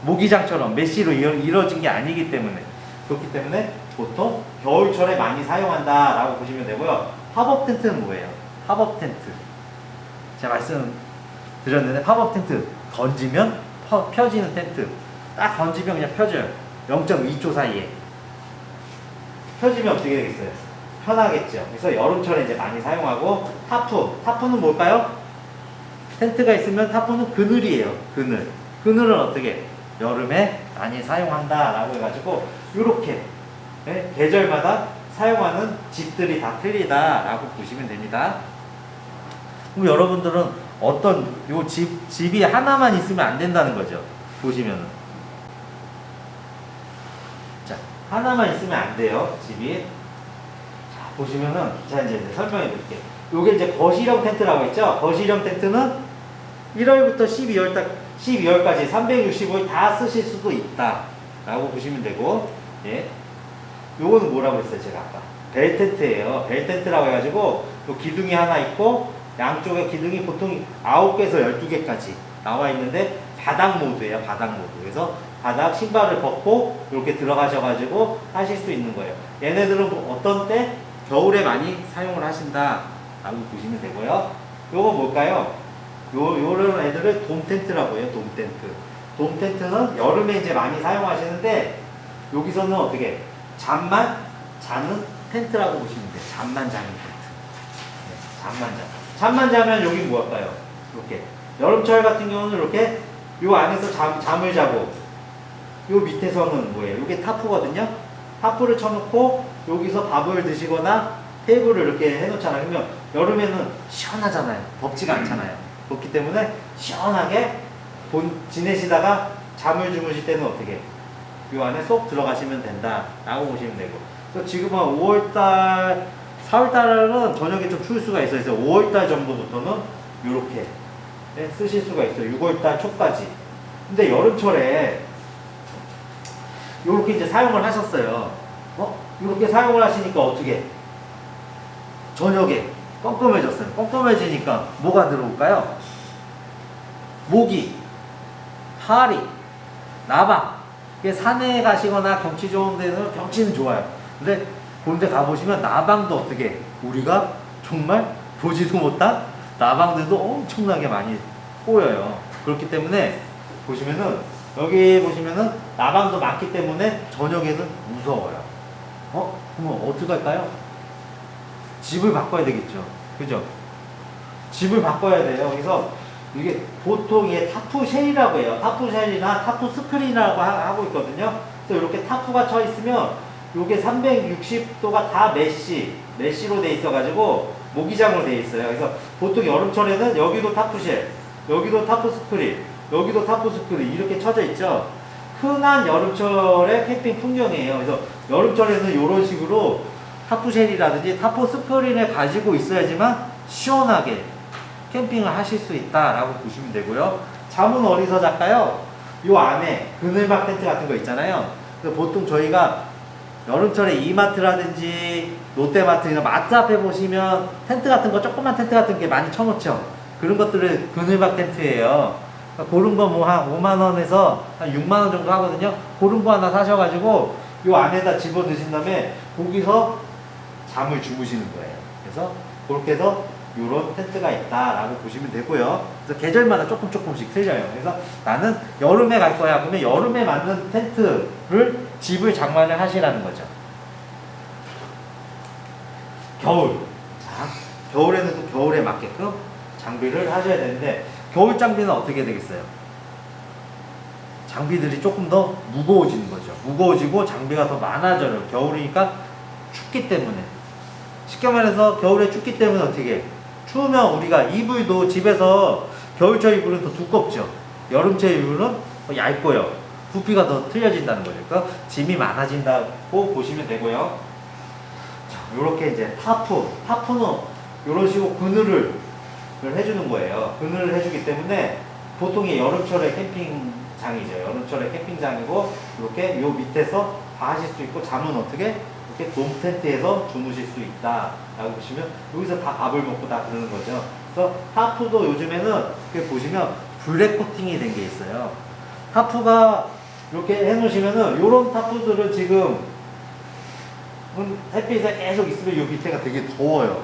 모기장처럼 메쉬로 이루어진 게 아니기 때문에 그렇기 때문에 보통 겨울철에 많이 사용한다 라고 보시면 되고요. 팝업 텐트는 뭐예요? 팝업 텐트 제가 말씀드렸는데 팝업 텐트 던지면 펴지는 텐트 딱 던지면 그냥 펴져요. 0.2초 사이에 펴지면 어떻게 되겠어요? 편하겠죠. 그래서 여름철에 이제 많이 사용하고 타프는 뭘까요? 텐트가 있으면 타프는 그늘이에요. 그늘은 어떻게? 여름에 많이 사용한다 라고 해가지고 이렇게 네? 계절마다 사용하는 집들이 다 틀리다 라고 보시면 됩니다. 그럼 여러분들은 어떤 집이 하나만 있으면 안 된다는 거죠. 보시면은 자 하나만 있으면 안 돼요. 집이 자 보시면은 자 이제 설명해 드릴게요. 요게 이제 거실형 텐트라고 했죠. 거실형 텐트는 1월부터 12월까지 365일 다 쓰실 수도 있다 라고 보시면 되고 예. 요거는 뭐라고 했어요 제가 아까 벨 텐트예요. 벨 텐트라고 해가지고 요 기둥이 하나 있고 양쪽에 기둥이 보통 9개에서 12개까지 나와 있는데 바닥 모드예요. 바닥 모드. 그래서 바닥 신발을 벗고 이렇게 들어가셔가지고 하실 수 있는 거예요. 얘네들은 어떤 때 겨울에 많이 사용을 하신다 라고 보시면 되고요. 요거 뭘까요? 요런 애들을 돔 텐트라고 해요. 돔 텐트. 돔 텐트는 여름에 이제 많이 사용하시는데 여기서는 어떻게 잠만 자는 텐트라고 보시면 돼요. 잠만 자는 텐트. 네, 잠만 자면 여기 뭐할까요? 이렇게 여름철 같은 경우는 이렇게 요 안에서 잠을 자고 요 밑에서는 뭐예요? 이게 타프거든요. 타프를 쳐놓고 여기서 밥을 드시거나 테이블을 이렇게 해놓잖아요. 그러면 여름에는 시원하잖아요. 덥지가 않잖아요. 그렇기 때문에 시원하게 지내시다가 잠을 주무실 때는 어떻게 이 안에 쏙 들어가시면 된다 라고 보시면 되고 그래서 지금 한 5월달 4월달은 저녁에 좀 추울 수가 있어요. 그래서 5월달 정도부터는 이렇게 네, 쓰실 수가 있어요. 6월달 초까지. 근데 여름철에 이렇게 이제 사용을 하셨어요. 이렇게 사용을 하시니까 어떻게 저녁에 껌껌해졌어요. 껌껌해지니까 뭐가 들어올까요? 모기, 파리, 나방. 산에 가시거나 경치 좋은 데는 경치는 좋아요. 근데 그런 데 가보시면 나방도 어떻게 우리가 정말 보지도 못한 나방들도 엄청나게 많이 보여요. 그렇기 때문에 보시면은 여기 보시면은 나방도 많기 때문에 저녁에는 무서워요. 그럼 어떻게 할까요? 집을 바꿔야 되겠죠. 그죠? 집을 바꿔야 돼요. 그래서 이게 보통 이게 타프쉘이라고 해요. 타프쉘이나 타프스크린이라고 하고 있거든요. 그래서 이렇게 타프가 쳐 있으면 이게 360도가 다 메쉬로 돼 있어가지고 모기장으로 돼 있어요. 그래서 보통 여름철에는 여기도 타프쉘, 여기도 타프스크린, 여기도 타프스크린 이렇게 쳐져 있죠. 흔한 여름철의 캠핑 풍경이에요. 그래서 여름철에는 이런 식으로 타프쉘이라든지 타프스크린을 가지고 있어야지만 시원하게 캠핑을 하실 수 있다라고 보시면 되고요. 잠은 어디서 잘까요? 요 안에 그늘막 텐트 같은 거 있잖아요. 보통 저희가 여름철에 이마트라든지 롯데마트나 마트 앞에 보시면 텐트 같은 거, 조그만 텐트 같은 게 많이 쳐놓죠. 그런 것들은 그늘막 텐트예요. 그런 거 뭐 한 5만원에서 한 6만원 정도 하거든요. 그런 거 하나 사셔가지고 요 안에다 집어 넣으신 다음에 거기서 잠을 주무시는 거예요. 그래서 그렇게 해서 요런 텐트가 있다라고 보시면 되고요. 그래서 계절마다 조금씩 틀려요. 그래서 나는 여름에 갈 거야. 그러면 여름에 맞는 텐트를 집을 장만을 하시라는 거죠. 겨울. 자, 겨울에는 또 겨울에 맞게끔 장비를 하셔야 되는데, 겨울 장비는 어떻게 되겠어요? 장비들이 조금 더 무거워지는 거죠. 무거워지고 장비가 더 많아져요. 겨울이니까 춥기 때문에. 쉽게 말해서 겨울에 춥기 때문에 어떻게? 추우면 우리가 이불도 집에서 겨울철 이불은 더 두껍죠. 여름철 이불은 더 얇고요. 부피가 더 틀려진다는 거죠. 그러니까 짐이 많아진다고 보시면 되고요. 자, 요렇게 이제 타프는 요런 식으로 그늘을 해주는 거예요. 그늘을 해주기 때문에 보통의 여름철의 캠핑장이죠. 여름철의 캠핑장이고, 이렇게 요 밑에서 다 하실 수 있고, 잠은 어떻게? 이렇게 돔 텐트에서 주무실 수 있다라고 보시면, 여기서 다 밥을 먹고 다 그러는 거죠. 그래서 타프도 요즘에는 이렇게 보시면 블랙 코팅이 된 게 있어요. 타프가 이렇게 해놓으시면은, 요런 타프들은 지금 햇빛에 계속 있으면 요 밑에가 되게 더워요.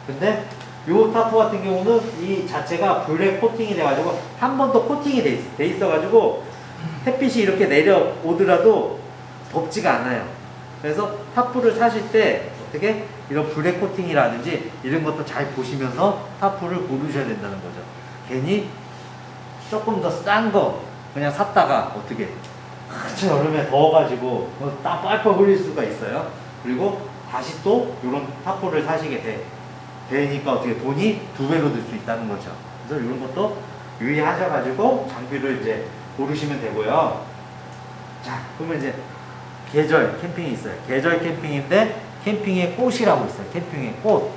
근데 요 타프 같은 경우는 이 자체가 블랙 코팅이 돼가지고 한 번 더 코팅이 돼 있어가지고 햇빛이 이렇게 내려오더라도 덥지가 않아요. 그래서 타프를 사실 때 어떻게 이런 블랙 코팅이라든지 이런 것도 잘 보시면서 타프를 고르셔야 된다는 거죠. 괜히 조금 더 싼 거 그냥 샀다가 어떻게 그쵸, 여름에 더워가지고 땀 뻘뻘 흘릴 수가 있어요. 그리고 다시 또 이런 타프를 사시게 되니까 어떻게 돈이 두 배로 들 수 있다는 거죠. 그래서 이런 것도 유의하셔가지고 장비를 이제 고르시면 되고요. 자, 그러면 이제 계절 캠핑이 있어요. 계절 캠핑인데 캠핑의 꽃이라고 있어요. 캠핑의 꽃.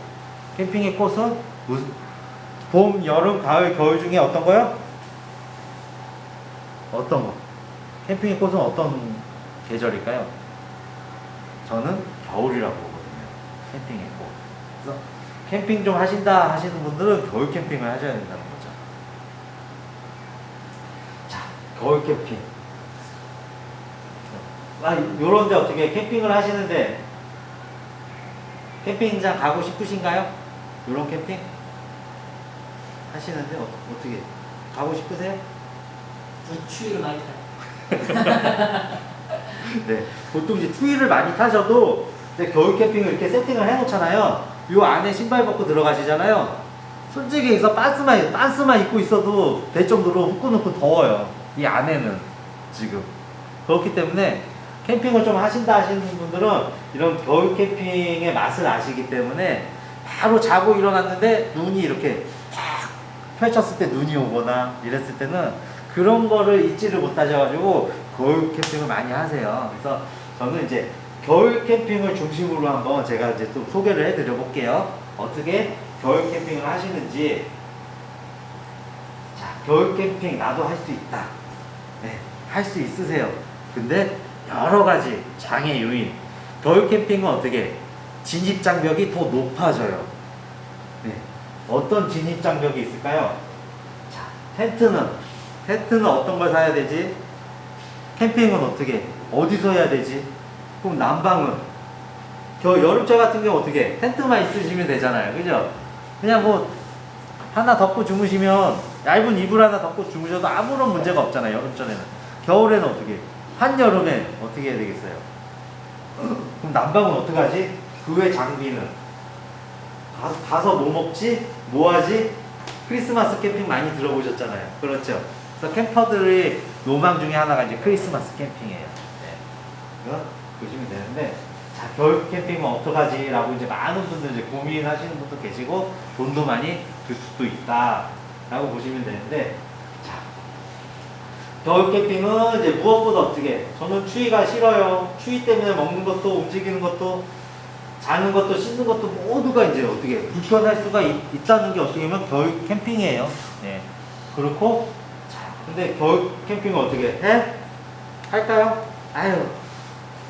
캠핑의 꽃은 무슨 봄, 여름, 가을, 겨울 중에 어떤 거요? 어떤 거? 캠핑의 꽃은 어떤 계절일까요? 저는 겨울이라고 보거든요. 캠핑의 꽃. 그래서 캠핑 좀 하신다 하시는 분들은 겨울 캠핑을 하셔야 된다는 거죠. 자, 겨울 캠핑. 요런데 어떻게 캠핑을 하시는데 캠핑장 가고 싶으신가요? 요런 캠핑 하시는데 어떻게 가고 싶으세요? 추위를 많이 타요. 네, 보통 이제 추위를 많이 타셔도 겨울 캠핑을 이렇게 세팅을 해놓잖아요. 요 안에 신발 벗고 들어가시잖아요. 솔직히 여기서 빤스만 입고 있어도 될 정도로 후끈후끈 더워요. 이 안에는 지금. 그렇기 때문에 캠핑을 좀 하신다 하시는 분들은 이런 겨울 캠핑의 맛을 아시기 때문에 바로 자고 일어났는데 눈이 이렇게 탁 펼쳤을 때 눈이 오거나 이랬을 때는 그런 거를 잊지를 못하셔가지고 겨울 캠핑을 많이 하세요. 그래서 저는 이제 겨울 캠핑을 중심으로 한번 제가 이제 또 소개를 해드려 볼게요. 어떻게 겨울 캠핑을 하시는지. 자, 겨울 캠핑 나도 할 수 있다. 네, 할 수 있으세요. 근데 여러 가지 장애 요인. 겨울 캠핑은 어떻게 진입 장벽이 더 높아져요. 네, 어떤 진입 장벽이 있을까요? 자, 텐트는 어떤 걸 사야 되지? 캠핑은 어떻게 어디서 해야 되지? 그럼 난방은 여름철 같은 경우 어떻게 텐트만 있으시면 되잖아요. 그죠? 그냥 뭐 하나 덮고 주무시면 얇은 이불 하나 덮고 주무셔도 아무런 문제가 없잖아요. 여름철에는. 겨울에는 어떻게 한여름에 어떻게 해야 되겠어요? 그럼 난방은 어떡하지? 그 외 장비는 가서 뭐 먹지? 뭐 하지? 크리스마스 캠핑 많이 들어보셨잖아요. 그렇죠. 그래서 캠퍼들의 로망 중에 하나가 이제 크리스마스 캠핑이에요. 네. 이거 보시면 되는데, 자, 겨울 캠핑은 어떡하지라고 이제 많은 분들 이제 고민하시는 분도 계시고, 돈도 많이 들 수도 있다라고 보시면 되는데, 자, 겨울 캠핑은 이제 무엇보다 어떻게, 저는 추위가 싫어요. 추위 때문에 먹는 것도 움직이는 것도 자는 것도 씻는 것도 모두가 이제 어떻게 불편할 수가 있다는 게 어떻게 보면 겨울 캠핑이에요. 네. 그렇고, 자, 근데 겨울 캠핑은 어떻게 해? 할까요? 아유,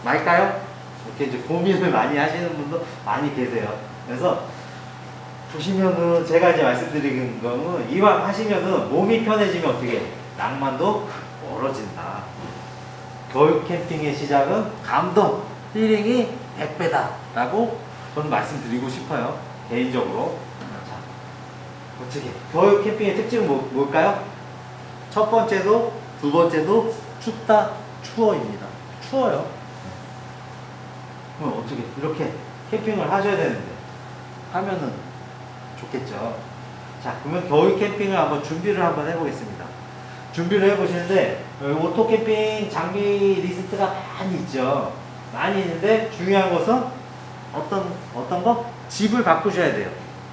말까요? 이렇게 이제 고민을 많이 하시는 분도 많이 계세요. 그래서 보시면은 제가 이제 말씀드리는 거는 이왕 하시면은 몸이 편해지면 어떻게 낭만도 멀어진다. 겨울 캠핑의 시작은 감동, 힐링이 100배다 라고 저는 말씀드리고 싶어요. 개인적으로. 자, 어떻게 겨울 캠핑의 특징은 뭘까요? 첫 번째도 두 번째도 춥다, 추워입니다. 추워요. 그럼 어떻게 이렇게 캠핑을 하셔야 되는데 하면은 좋겠죠. 자, 그러면 겨울 캠핑을 한번 준비를 한번 해보겠습니다. 준비를 해보시는데 오토 캠핑 장비 리스트가 많이 있죠. 많이 있는데 중요한 것은 어떤 거? 집을 바꾸셔야 돼요.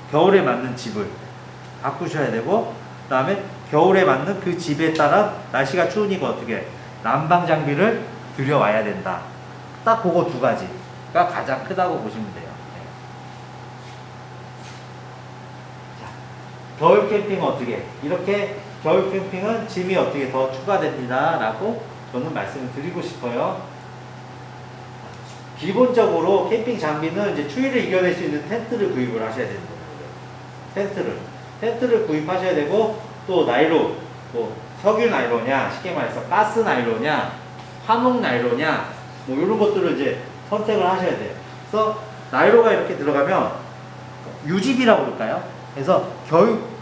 겨울에 맞는 집을 바꾸셔야 되고, 그 다음에 겨울에 맞는 그 집에 따라 날씨가 추우니까 어떻게 난방 장비를 들여와야 된다. 딱 그거 두 가지가 가장 크다고 보시면 돼요. 네. 자, 겨울 캠핑은 어떻게? 이렇게 겨울 캠핑은 짐이 어떻게 더 추가됩니다 라고 저는 말씀을 드리고 싶어요. 기본적으로 캠핑 장비는 이제 추위를 이겨낼 수 있는 텐트를 구입을 하셔야 되는 거예요. 텐트를 구입하셔야 되고, 또 나일론, 또 석유 나일론이냐, 쉽게 말해서 가스 나일론이냐, 화목 나일론이냐, 뭐 이런 것들을 이제 선택을 하셔야 돼요. 그래서 나일론가 이렇게 들어가면 유집이라고 그럴까요? 그래서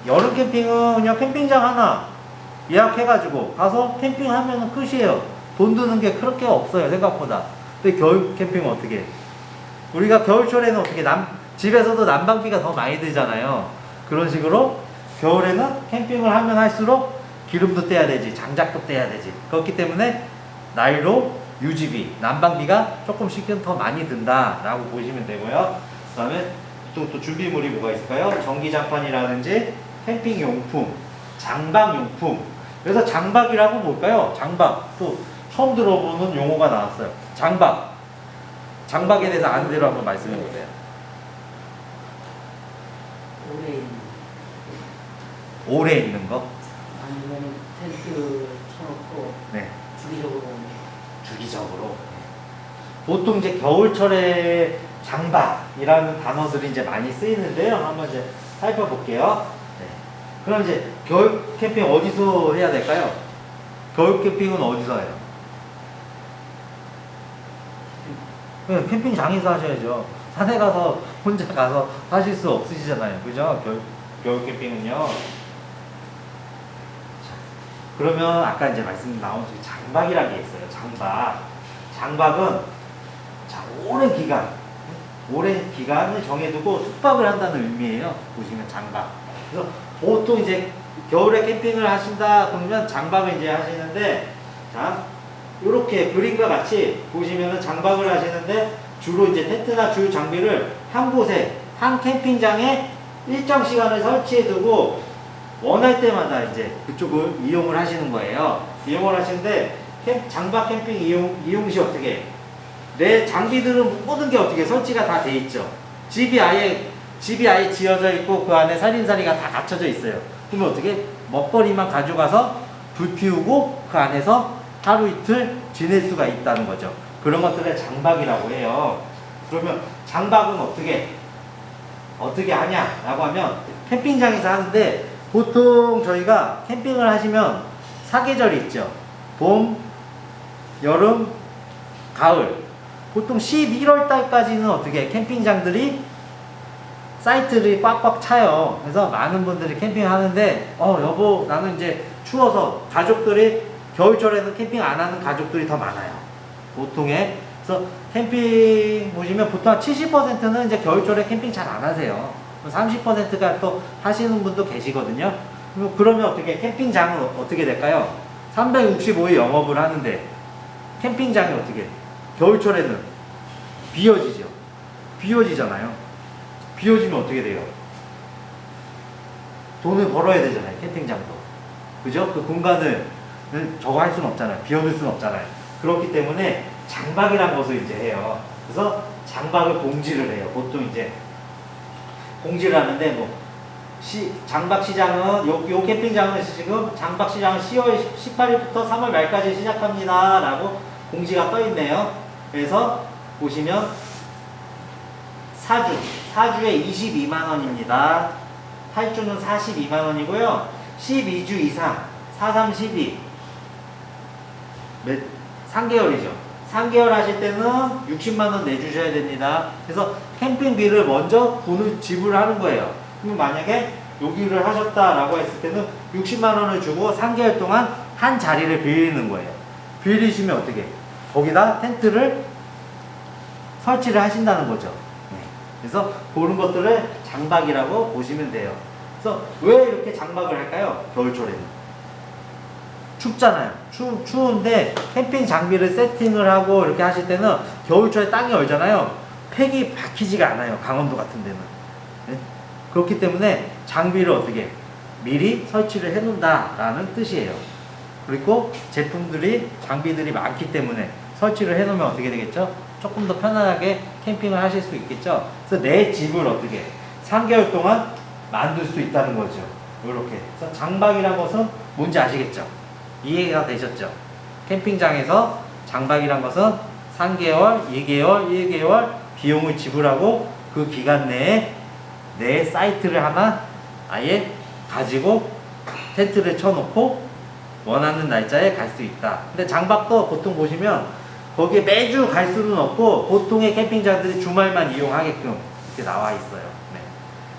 여름 캠핑은 그냥 캠핑장 하나 예약해가지고 가서 캠핑하면 끝이에요. 돈 드는 게 그렇게 없어요, 생각보다. 근데 겨울 캠핑은 어떻게? 우리가 겨울철에는 어떻게 집에서도 난방비가 더 많이 들잖아요. 그런 식으로 겨울에는 캠핑을 하면 할수록 기름도 떼야 되지, 장작도 떼야 되지. 그렇기 때문에 나일로 유지비, 난방비가 조금씩은 더 많이 든다라고 보시면 되고요. 그 다음에 또 준비물이 뭐가 있을까요? 전기장판이라든지 캠핑용품, 장박용품. 그래서 장박이라고 뭘까요? 장박. 또 처음 들어보는 용어가 나왔어요. 장박. 장박에 대해서 아는 대로 한번 말씀해 보세요. 오래 있는 거? 아니면 텐트 쳐놓고 네. 주기적으로 보통 이제 겨울철에 장박이라는 단어들이 이제 많이 쓰이는데요. 한번 이제 살펴볼게요. 네. 그럼 이제 겨울 캠핑 어디서 해야 될까요? 겨울 캠핑은 어디서 해요? 네, 캠핑장에서 하셔야죠. 산에 가서 혼자 가서 하실 수 없으시잖아요. 그죠? 겨울 캠핑은요. 자, 그러면 아까 이제 말씀 나온 장박이라는 게 있어요. 장박은 자, 오랜 기간을 정해두고 숙박을 한다는 의미예요. 보시면 장박. 그래서 보통 이제 겨울에 캠핑을 하신다 그러면 장박을 이제 하시는데, 자, 이렇게 그림과 같이 보시면은 장박을 하시는데 주로 이제 텐트나 주요 장비를 한 곳에 한 캠핑장에 일정 시간을 설치해두고 원할 때마다 이제 그쪽을 이용을 하시는 거예요. 이용을 하시는데 장박 캠핑 이용 시 어떻게 내 장비들은 모든 게 어떻게 설치가 다 돼 있죠. 집이 아예 지어져 있고 그 안에 살림살이가 다 갖춰져 있어요. 그러면 어떻게 먹거리만 가져가서 불 피우고 그 안에서 하루 이틀 지낼 수가 있다는 거죠. 그런 것들을 장박이라고 해요. 그러면 장박은 어떻게 하냐라고 하면 캠핑장에서 하는데, 보통 저희가 캠핑을 하시면 사계절이 있죠. 봄, 여름, 가을. 보통 11월 달까지는 어떻게 캠핑장들이 사이트를 꽉꽉 차요. 그래서 많은 분들이 캠핑을 하는데, 여보, 나는 이제 추워서 가족들이 겨울철에는 캠핑 안 하는 가족들이 더 많아요. 보통에. 그래서 캠핑 보시면 보통 70%는 이제 겨울철에 캠핑 잘 안 하세요. 30%가 또 하시는 분도 계시거든요. 그러면 어떻게 캠핑장은 어떻게 될까요? 365일 영업을 하는데 캠핑장이 어떻게 겨울철에는 비어지죠. 비어지잖아요. 비어지면 어떻게 돼요? 돈을 벌어야 되잖아요. 캠핑장도. 그죠? 그 공간을 저거 할 수는 없잖아요. 비워둘 수는 없잖아요. 그렇기 때문에 장박이라는 것을 이제 해요. 그래서 장박을 공지를 해요. 보통 이제 공지를 하는데 뭐 장박 시장은 요 캠핑장은 지금 장박 시장은 10월 18일부터 3월 말까지 시작합니다. 라고 공지가 떠 있네요. 그래서 보시면 사주에 22만 원입니다. 8주는 42만 원이고요. 12주 이상 4, 3, 12 3개월이죠. 3개월 하실 때는 60만 원 내주셔야 됩니다. 그래서 캠핑비를 먼저 돈을 지불하는 거예요. 그럼 만약에 여기를 하셨다라고 했을 때는 60만 원을 주고 3개월 동안 한 자리를 빌리는 거예요. 빌리시면 어떻게? 거기다 텐트를 설치를 하신다는 거죠. 네. 그래서 그런 것들을 장박이라고 보시면 돼요. 그래서 왜 이렇게 장박을 할까요? 겨울철에는. 춥잖아요. 추운데 캠핑 장비를 세팅을 하고 이렇게 하실 때는 겨울철에 땅이 얼잖아요. 팩이 박히지가 않아요. 강원도 같은 데는. 네? 그렇기 때문에 장비를 어떻게 미리 설치를 해 놓는다라는 뜻이에요. 그리고 제품들이 장비들이 많기 때문에 설치를 해 놓으면 어떻게 되겠죠? 조금 더 편안하게 캠핑을 하실 수 있겠죠. 그래서 내 집을 어떻게 3개월 동안 만들 수 있다는 거죠. 이렇게. 그래서 장박이라는 것은 뭔지 아시겠죠? 이해가 되셨죠? 캠핑장에서 장박이란 것은 3개월, 2개월, 1개월 비용을 지불하고 그 기간 내에 내 사이트를 하나 아예 가지고 텐트를 쳐놓고 원하는 날짜에 갈 수 있다. 근데 장박도 보통 보시면 거기에 매주 갈 수는 없고 보통의 캠핑장들이 주말만 이용하게끔 이렇게 나와 있어요. 네.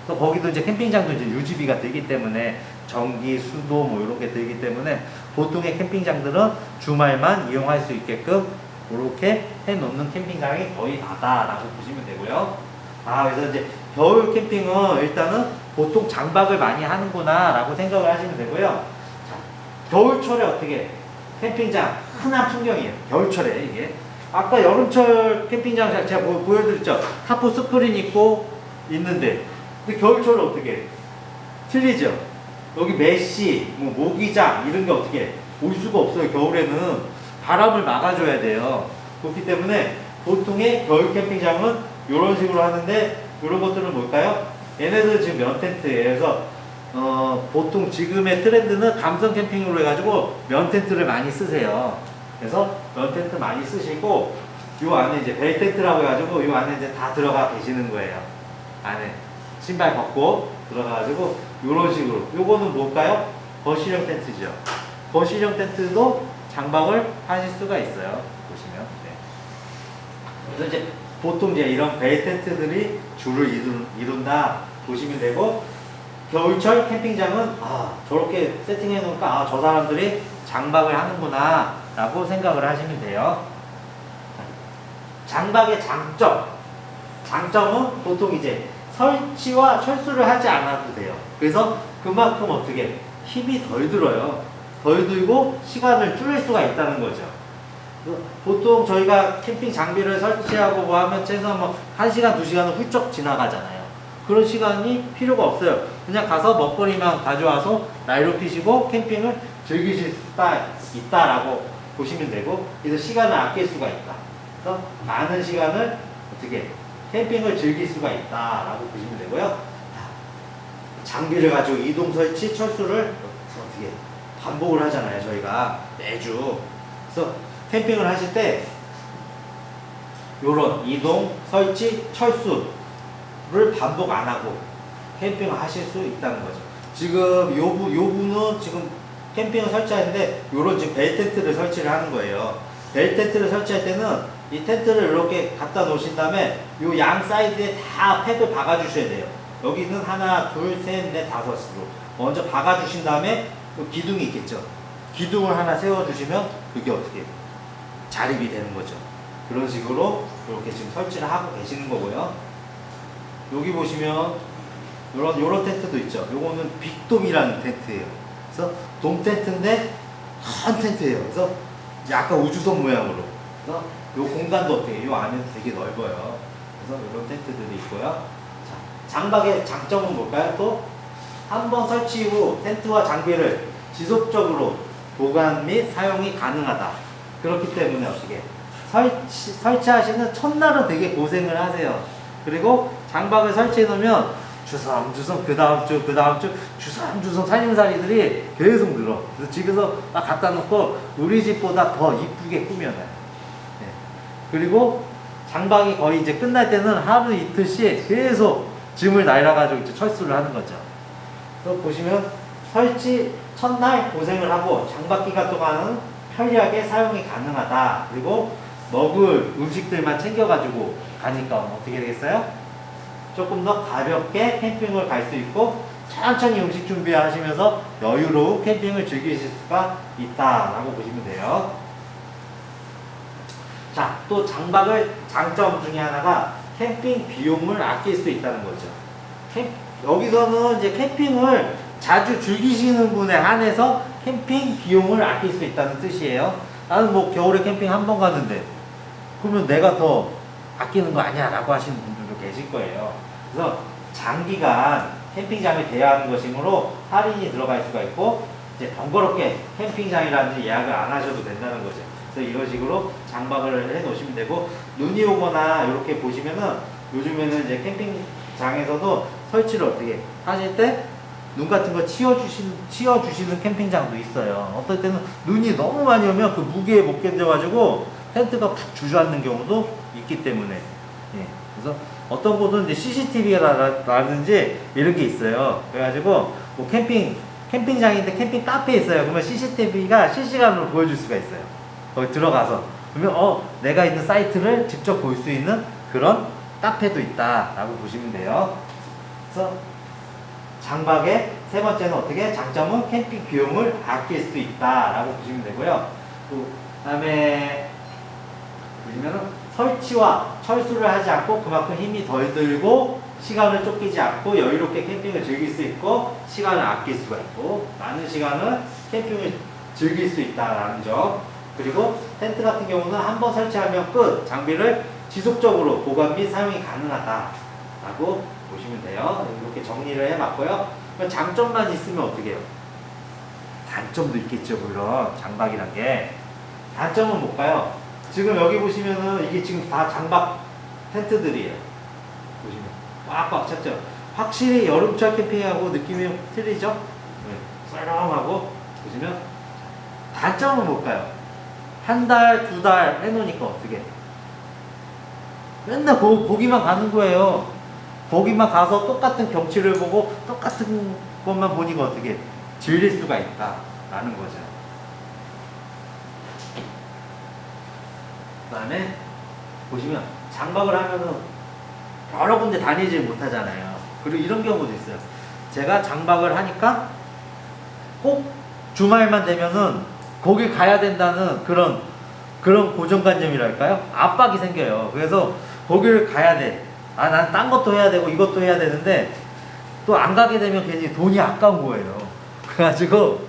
또 거기도 이제 캠핑장도 이제 유지비가 들기 때문에 전기, 수도 뭐 이렇게 들기 때문에 보통의 캠핑장들은 주말만 이용할 수 있게끔 그렇게 해놓는 캠핑장이 거의 다다라고 보시면 되고요. 그래서 이제 겨울 캠핑은 일단은 보통 장박을 많이 하는구나 라고 생각을 하시면 되고요. 자, 겨울철에 어떻게 캠핑장 흔한 풍경이에요. 겨울철에 이게 아까 여름철 캠핑장 제가 보여드렸죠. 타프 스크린 있고 있는데 근데 겨울철은 어떻게 틀리죠. 여기 메쉬, 뭐 모기장 이런 게 어떻게 올 수가 없어요. 겨울에는 바람을 막아줘야 돼요. 그렇기 때문에 보통의 겨울 캠핑장은 이런 식으로 하는데 이런 것들은 뭘까요? 얘네들 지금 면 텐트예요. 그래서 보통 지금의 트렌드는 감성 캠핑으로 해가지고 면 텐트를 많이 쓰세요. 그래서 면 텐트 많이 쓰시고 요 안에 이제 벨 텐트라고 해가지고 요 안에 이제 다 들어가 계시는 거예요. 안에 신발 벗고 들어가가지고 요런 식으로 요거는 뭘까요? 거실형 텐트죠. 거실형 텐트도 장박을 하실 수가 있어요. 보시면. 네. 그래서 이제 보통 이제 이런 벨 텐트들이 주를 이룬다 보시면 되고 겨울철 캠핑장은 저렇게 세팅해 놓으니까 저 사람들이 장박을 하는구나 라고 생각을 하시면 돼요. 장박의 장점은 보통 이제 설치와 철수를 하지 않아도 돼요. 그래서 그만큼 어떻게 힘이 덜 들어요. 덜 들고 시간을 줄일 수가 있다는 거죠. 보통 저희가 캠핑 장비를 설치하고 뭐 하면 최소한 뭐 1시간, 2시간은 훌쩍 지나가잖아요. 그런 시간이 필요가 없어요. 그냥 가서 먹거리만 가져와서 난로 피시고 캠핑을 즐기실 수 있다라고 보시면 되고, 그래서 시간을 아낄 수가 있다. 그래서 많은 시간을 어떻게 캠핑을 즐길 수가 있다라고 보시면 되고요. 장비를 가지고 이동 설치, 철수를 어떻게 반복을 하잖아요. 저희가 매주. 그래서 캠핑을 하실 때 요런 이동, 설치, 철수를 반복 안 하고 캠핑을 하실 수 있다는 거죠. 지금 요 분은 지금 캠핑을 설치하는데 요런 지금 벨 텐트를 설치를 하는 거예요. 벨 텐트를 설치할 때는 이 텐트를 이렇게 갖다 놓으신 다음에 요 양 사이드에 다 팩을 박아 주셔야 돼요. 여기는 하나, 둘, 셋, 넷, 다섯으로 먼저 박아 주신 다음에 요 기둥이 있겠죠. 기둥을 하나 세워 주시면 그게 어떻게 자립이 되는 거죠. 그런 식으로 이렇게 지금 설치를 하고 계시는 거고요. 여기 보시면 요런 텐트도 있죠. 요거는 빅돔이라는 텐트예요. 그래서 돔 텐트인데 큰 텐트예요. 그래서 약간 우주선 모양으로. 그래서 요 공간도 어떻게, 요 안에도 되게 넓어요. 그래서 이런 텐트들이 있고요. 자, 장박의 장점은 뭘까요? 또 한 번 설치 후 텐트와 장비를 지속적으로 보관 및 사용이 가능하다. 그렇기 때문에 어떻게 설치하시는 첫날은 되게 고생을 하세요. 그리고 장박을 설치해 놓으면 주섬주섬 그 다음 주 주섬주섬 살림살이들이 계속 늘어. 그래서 집에서 막 갖다 놓고 우리 집보다 더 이쁘게 꾸며놔요. 네. 그리고 장박이 거의 이제 끝날 때는 하루 이틀씩 계속 짐을 날려가지고 이제 철수를 하는 거죠. 그래서 보시면 설치 첫날 고생을 하고 장박 기간 동안은 편리하게 사용이 가능하다. 그리고 먹을 음식들만 챙겨가지고 가니까 어떻게 되겠어요? 조금 더 가볍게 캠핑을 갈 수 있고 천천히 음식 준비하시면서 여유로운 캠핑을 즐기실 수가 있다라고 보시면 돼요. 자, 또 장박을 장점 중에 하나가 캠핑 비용을 아낄 수 있다는 거죠. 여기서는 이제 캠핑을 자주 즐기시는 분에 한해서 캠핑 비용을 아낄 수 있다는 뜻이에요. 나는 뭐 겨울에 캠핑 한 번 갔는데 그러면 내가 더 아끼는 거 아니야 라고 하시는 분들도 계실 거예요. 그래서 장기간 캠핑장을 대여하는 것이므로 할인이 들어갈 수가 있고 이제 번거롭게 캠핑장이라든지 예약을 안 하셔도 된다는 거죠. 그래서 이런 식으로 장박을 해 놓으시면 되고, 눈이 오거나 이렇게 보시면은 요즘에는 이제 캠핑장에서도 설치를 어떻게 하실 때 눈 같은 거 치워주시는 캠핑장도 있어요. 어떨 때는 눈이 너무 많이 오면 그 무게에 못 견뎌가지고 텐트가 푹 주저앉는 경우도 있기 때문에. 예. 그래서 어떤 곳은 이제 CCTV라든지 이런 게 있어요. 그래가지고 뭐 캠핑장인데 캠핑 카페에 있어요. 그러면 CCTV가 실시간으로 보여줄 수가 있어요. 거기 들어가서. 그러면 내가 있는 사이트를 직접 볼 수 있는 그런 카페도 있다라고 보시면 돼요. 그래서 장박의 세 번째는 어떻게? 장점은 캠핑 비용을 아낄 수 있다라고 보시면 되고요. 또 그다음에 보시면은 설치와 철수를 하지 않고 그만큼 힘이 덜 들고 시간을 쫓기지 않고 여유롭게 캠핑을 즐길 수 있고 시간을 아낄 수가 있고 많은 시간을 캠핑을 즐길 수 있다라는 점. 그리고 텐트 같은 경우는 한 번 설치하면 끝. 장비를 지속적으로 보관 및 사용이 가능하다라고 보시면 돼요. 이렇게 정리를 해봤고요. 장점만 있으면 어떻게 해요? 단점도 있겠죠, 물론. 장박이란 게. 단점은 뭘까요? 지금 여기 보시면은 이게 지금 다 장박 텐트들이에요. 보시면 꽉꽉 찼죠. 확실히 여름철 캠핑하고 느낌이 틀리죠? 네. 썰렁하고 보시면 단점은 뭘까요? 한 달, 두 달 해놓으니까 어떻게? 맨날 거기만 가는 거예요. 거기만 가서 똑같은 경치를 보고 똑같은 것만 보니까 어떻게 질릴 수가 있다라는 거죠. 그 다음에 보시면 장박을 하면은 여러 군데 다니지 못하잖아요. 그리고 이런 경우도 있어요. 제가 장박을 하니까 꼭 주말만 되면은 거기 가야 된다는 그런 고정관념이랄까요? 압박이 생겨요. 그래서 거기를 가야 돼. 난 딴 것도 해야 되고 이것도 해야 되는데 또 안 가게 되면 괜히 돈이 아까운 거예요. 그래가지고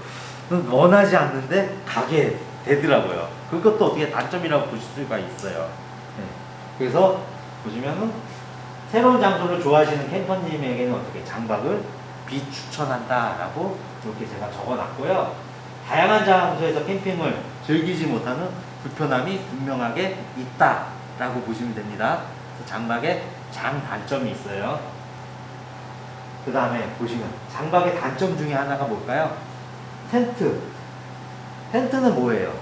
원하지 않는데 가게 되더라고요. 그것도 어떻게 단점이라고 보실 수가 있어요. 네. 그래서 보시면은 새로운 장소를 좋아하시는 캠퍼님에게는 어떻게 장박을 비추천한다라고 이렇게 제가 적어놨고요. 다양한 장소에서 캠핑을 즐기지 못하는 불편함이 분명하게 있다라고 보시면 됩니다. 장박에 장단점이 있어요. 그 다음에 보시면 장박의 단점 중에 하나가 뭘까요? 텐트는 뭐예요?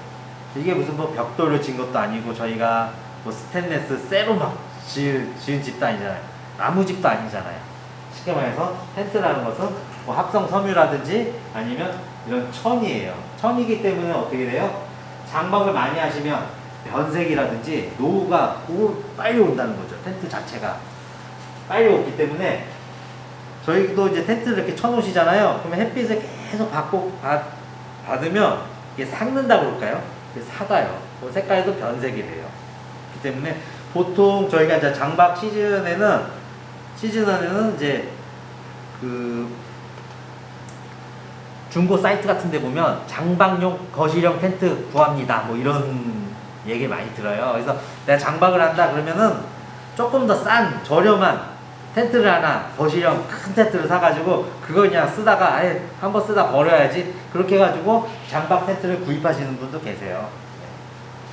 이게 무슨 뭐 벽돌로 진 것도 아니고 저희가 뭐 스테인레스 쇠로 막 지은 집도 아니잖아요. 나무 집도 아니잖아요. 쉽게 말해서 텐트라는 것은 뭐 합성 섬유라든지 아니면 이런 천이에요. 천이기 때문에 어떻게 돼요? 장박을 많이 하시면 변색이라든지 노후가 빨리 온다는 거죠. 텐트 자체가 빨리 오기 때문에 저희도 이제 텐트를 이렇게 쳐놓으시잖아요. 그러면 햇빛을 계속 받으면 이게 삭는다고 그럴까요? 사가요. 그 색깔도 변색이 돼요. 그렇기 때문에 보통 저희가 이제 장박 시즌에는 이제 그 중고 사이트 같은 데 보면 장박용 거실형 텐트 구합니다 뭐 이런 얘기 많이 들어요. 그래서 내가 장박을 한다 그러면은 조금 더 싼 저렴한 텐트를 하나 거실형 큰 텐트를 사가지고 그거 그냥 쓰다가 아예 한번 쓰다 버려야지 그렇게 해가지고 장박 텐트를 구입하시는 분도 계세요.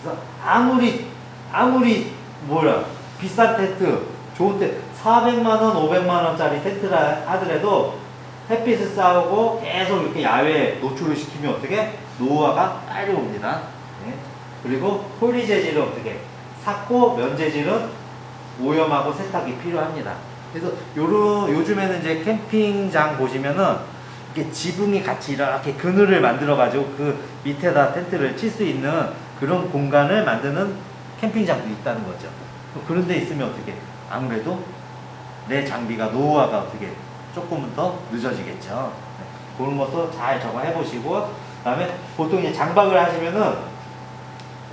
그래서 아무리 뭐야 비싼 텐트 좋은 텐트 400만원 500만원짜리 텐트라 하더라도 햇빛을 쏴오고 계속 이렇게 야외에 노출을 시키면 어떻게 노후화가 빨리 옵니다. 네. 그리고 폴리 재질은 어떻게 삭고 면 재질은 오염하고 세탁이 필요합니다. 그래서 요즘에는 이제 캠핑장 보시면은 이렇게 지붕이 같이 이렇게 그늘을 만들어 가지고 그 밑에다 텐트를 칠 수 있는 그런 공간을 만드는 캠핑장도 있다는 거죠. 그런 데 있으면 어떻게 아무래도 내 장비가 노후화가 어떻게 조금은 더 늦어지겠죠. 네. 그런 것도 잘 저거 해보시고 그다음에 보통 이제 장박을 하시면은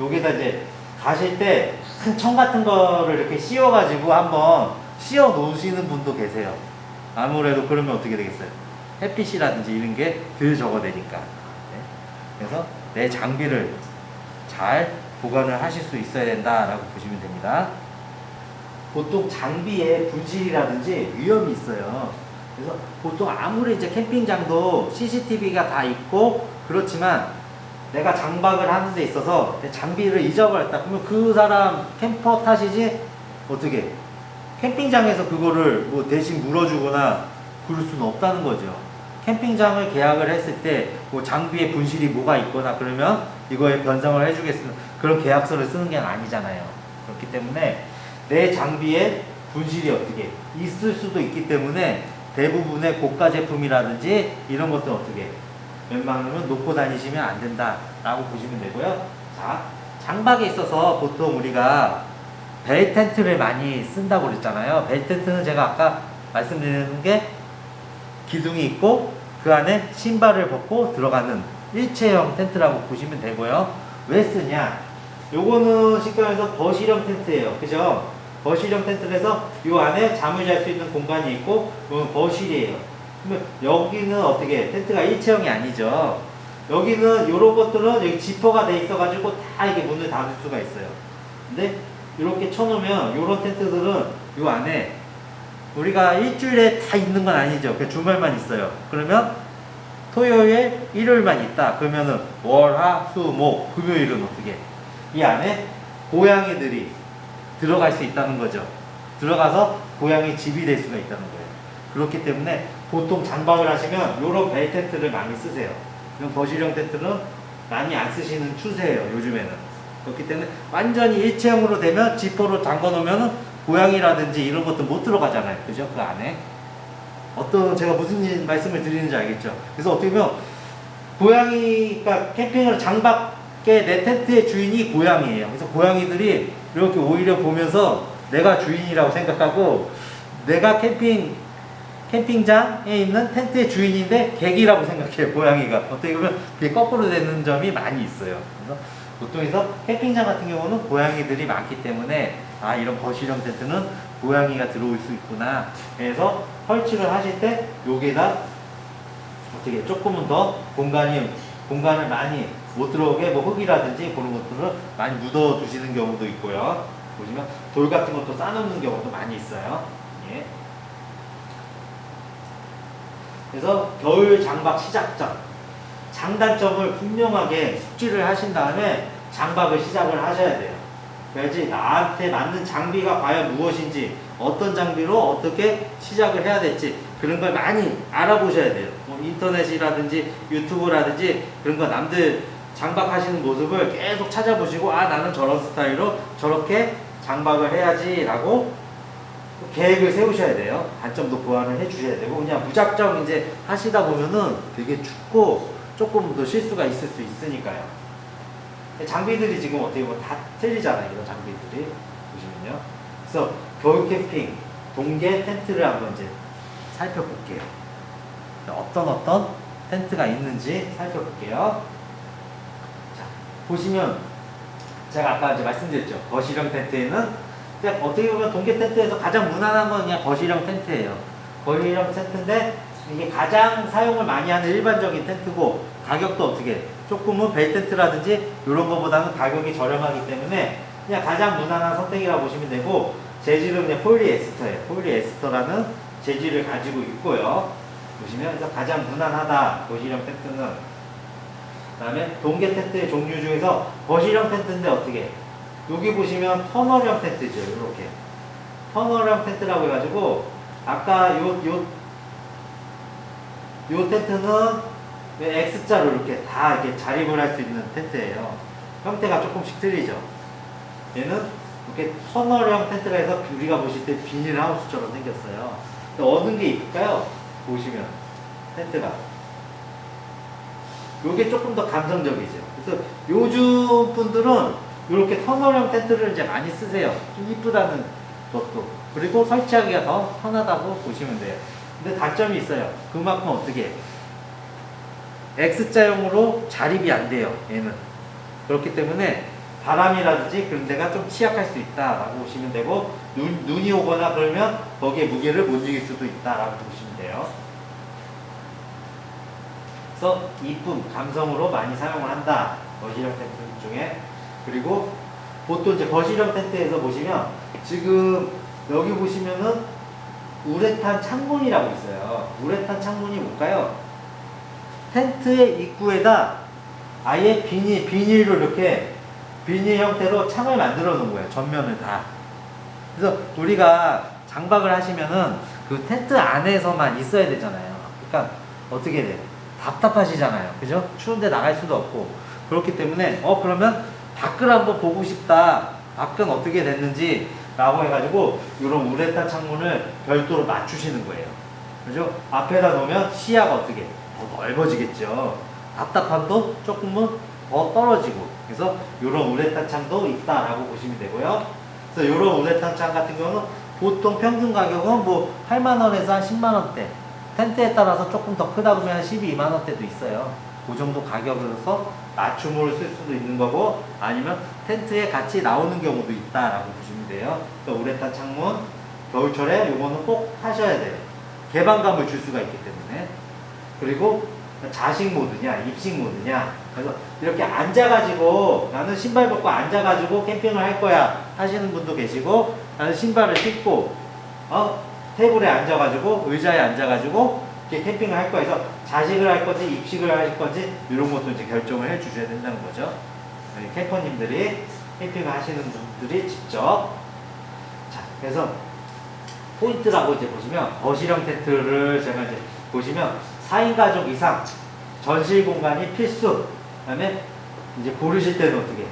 여기다 이제 가실 때 큰 청 같은 거를 이렇게 씌워가지고 한번 씌워 놓으시는 분도 계세요. 아무래도 그러면 어떻게 되겠어요? 햇빛이라든지 이런 게 덜 적어되니까. 네. 그래서 내 장비를 잘 보관을 하실 수 있어야 된다라고 보시면 됩니다. 보통 장비에 분실이라든지 위험이 있어요. 그래서 보통 아무리 이제 캠핑장도 CCTV가 다 있고 그렇지만 내가 장박을 하는 데 있어서 내 장비를 잊어버렸다. 그러면 그 사람 캠퍼 탓이지 어떻게 캠핑장에서 그거를 뭐 대신 물어주거나 그럴 수는 없다는 거죠. 캠핑장을 계약을 했을 때 뭐 장비에 분실이 뭐가 있거나 그러면 이거에 변상을 해주겠습니다. 그런 계약서를 쓰는 게 아니잖아요. 그렇기 때문에 내 장비에 분실이 어떻게 있을 수도 있기 때문에 대부분의 고가 제품이라든지 이런 것들 어떻게 웬만하면 놓고 다니시면 안 된다라고 보시면 되고요. 자, 장박에 있어서 보통 우리가 벨 텐트를 많이 쓴다고 그랬잖아요. 벨 텐트는 제가 아까 말씀드린 게 기둥이 있고 그 안에 신발을 벗고 들어가는 일체형 텐트라고 보시면 되고요. 왜 쓰냐? 요거는 쉽게 말해서 거실형 텐트예요. 그죠? 거실형 텐트에서 요 안에 잠을 잘 수 있는 공간이 있고 이건 거실이에요. 그러면 여기는 어떻게 텐트가 일체형이 아니죠. 여기는 요런 것들은 여기 지퍼가 돼 있어 가지고 다 이렇게 문을 닫을 수가 있어요. 근데 이렇게 쳐놓으면 요런 텐트들은 요 안에 우리가 일주일에 다 있는 건 아니죠. 그 주말만 있어요. 그러면 토요일, 일요일만 있다. 그러면은 월, 화, 수, 목, 금요일은 어떻게 이 안에 고양이들이 들어갈 수 있다는 거죠. 들어가서 고양이 집이 될 수가 있다는 거예요. 그렇기 때문에 보통 장박을 하시면 요런 벨 텐트를 많이 쓰세요. 이런 거실형 텐트는 많이 안 쓰시는 추세예요. 요즘에는. 그렇기 때문에 완전히 일체형으로 되면 지퍼로 잠궈 놓으면 고양이라든지 이런 것도 못 들어가잖아요. 그죠? 그 안에. 제가 무슨 말씀을 드리는지 알겠죠? 그래서 어떻게 보면 고양이가 캠핑을 장박에 내 텐트의 주인이 고양이에요. 그래서 고양이들이 이렇게 오히려 보면서 내가 주인이라고 생각하고 내가 캠핑장에 있는 텐트의 주인인데 객이라고 생각해요. 고양이가. 어떻게 보면 그게 거꾸로 되는 점이 많이 있어요. 그래서 보통에서 캠핑장 같은 경우는 고양이들이 많기 때문에 이런 거실형 텐트는 고양이가 들어올 수 있구나. 그래서 설치를 하실 때 여기다 어떻게 조금은 더 공간을 많이 못 들어오게 뭐 흙이라든지 그런 것들을 많이 묻어 두시는 경우도 있고요. 보시면 돌 같은 것도 싸놓는 경우도 많이 있어요. 예. 그래서 겨울 장박 시작 전 장단점을 분명하게 숙지를 하신 다음에 장박을 시작을 하셔야 돼요. 그래야지 나한테 맞는 장비가 과연 무엇인지 어떤 장비로 어떻게 시작을 해야 될지 그런 걸 많이 알아보셔야 돼요. 뭐 인터넷이라든지 유튜브라든지 그런 거 남들 장박하시는 모습을 계속 찾아보시고 나는 저런 스타일로 저렇게 장박을 해야지 라고 계획을 세우셔야 돼요. 단점도 보완을 해 주셔야 되고 그냥 무작정 이제 하시다 보면은 되게 춥고 조금 더 실수가 있을 수 있으니까요. 장비들이 지금 어떻게 보면 다 틀리잖아요. 이런 장비들이 보시면요. 그래서 겨울 캠핑 동계 텐트를 한번 이제 살펴볼게요. 어떤 텐트가 있는지 살펴볼게요. 자, 보시면 제가 아까 이제 말씀드렸죠. 거실형 텐트에는 어떻게 보면 동계 텐트에서 가장 무난한 건 그냥 거실형 텐트예요. 거실형 텐트인데 이게 가장 사용을 많이 하는 일반적인 텐트고 가격도 어떻게 조금은 벨 텐트라든지 이런 거보다는 가격이 저렴하기 때문에 그냥 가장 무난한 선택이라고 보시면 되고 재질은 그냥 폴리에스터예요. 폴리에스터라는 재질을 가지고 있고요. 보시면 그래서 가장 무난하다 거실형 텐트는. 그 다음에 동계 텐트의 종류 중에서 거실형 텐트인데 어떻게 여기 보시면 터널형 텐트죠. 이렇게 터널형 텐트라고 해가지고 아까 요 텐트는 X자로 이렇게 다 이렇게 자립을 할 수 있는 텐트예요. 형태가 조금씩 틀리죠. 얘는 이렇게 터널형 텐트라 해서 우리가 보실 때 비닐하우스처럼 생겼어요. 어느 게 이쁠까요? 보시면 텐트가 요게 조금 더 감성적이죠. 그래서 요즘 분들은 이렇게 터널형 텐트를 이제 많이 쓰세요. 좀 이쁘다는 것도. 그리고 설치하기가 더 편하다고 보시면 돼요. 근데 단점이 있어요. 그만큼 어떻게 X자형으로 자립이 안 돼요. 얘는. 그렇기 때문에 바람이라든지 그런 데가 좀 취약할 수 있다라고 보시면 되고 눈이 오거나 그러면 거기에 무게를 못 이길 수도 있다라고 보시면 돼요. 그래서 이쁨, 감성으로 많이 사용을 한다. 거실형 텐트 중에. 그리고 보통 이제 거실형 텐트에서 보시면 지금 여기 보시면은 우레탄 창문이라고 있어요. 우레탄 창문이 뭘까요? 텐트의 입구에다 아예 비닐로 이렇게 비닐 형태로 창을 만들어 놓은 거예요. 전면을 다. 그래서 우리가 장박을 하시면은 그 텐트 안에서만 있어야 되잖아요. 그러니까 어떻게 돼요? 답답하시잖아요. 그죠? 추운데 나갈 수도 없고. 그렇기 때문에 그러면 밖을 한번 보고 싶다. 밖은 어떻게 됐는지 라고 해가지고 이런 우레탄 창문을 별도로 맞추시는 거예요. 그죠? 앞에다 놓으면 시야가 어떻게 더 넓어지겠죠. 답답함도 조금은 더 떨어지고. 그래서 이런 우레탄 창도 있다라고 보시면 되고요. 그래서 이런 우레탄 창 같은 경우는 보통 평균 가격은 뭐 8만 원에서 한 10만 원대. 텐트에 따라서 조금 더 크다 보면 한 12만 원대도 있어요. 그 정도 가격으로서 맞춤으로 쓸 수도 있는 거고 아니면 텐트에 같이 나오는 경우도 있다라고 보시면 돼요. 그래서 우레탄 창문 겨울철에 요거는 꼭 하셔야 돼요. 개방감을 줄 수가 있기 때문에. 그리고 자식 모드냐 입식 모드냐 그래서 이렇게 앉아가지고 나는 신발 벗고 앉아가지고 캠핑을 할 거야 하시는 분도 계시고 나는 신발을 신고 테이블에 앉아가지고 의자에 앉아가지고 이렇게 캠핑을 할 거야 해서 자식을 할 건지 입식을 할 건지 이런 것도 이제 결정을 해 주셔야 된다는 거죠. 캠퍼님들이 캠핑을 하시는 분들이 직접. 자, 그래서 포인트라고 이제 보시면 거실형 텐트를 제가 이제 보시면 4인 가족 이상 전실 공간이 필수. 그 다음에 이제 고르실 때는 어떻게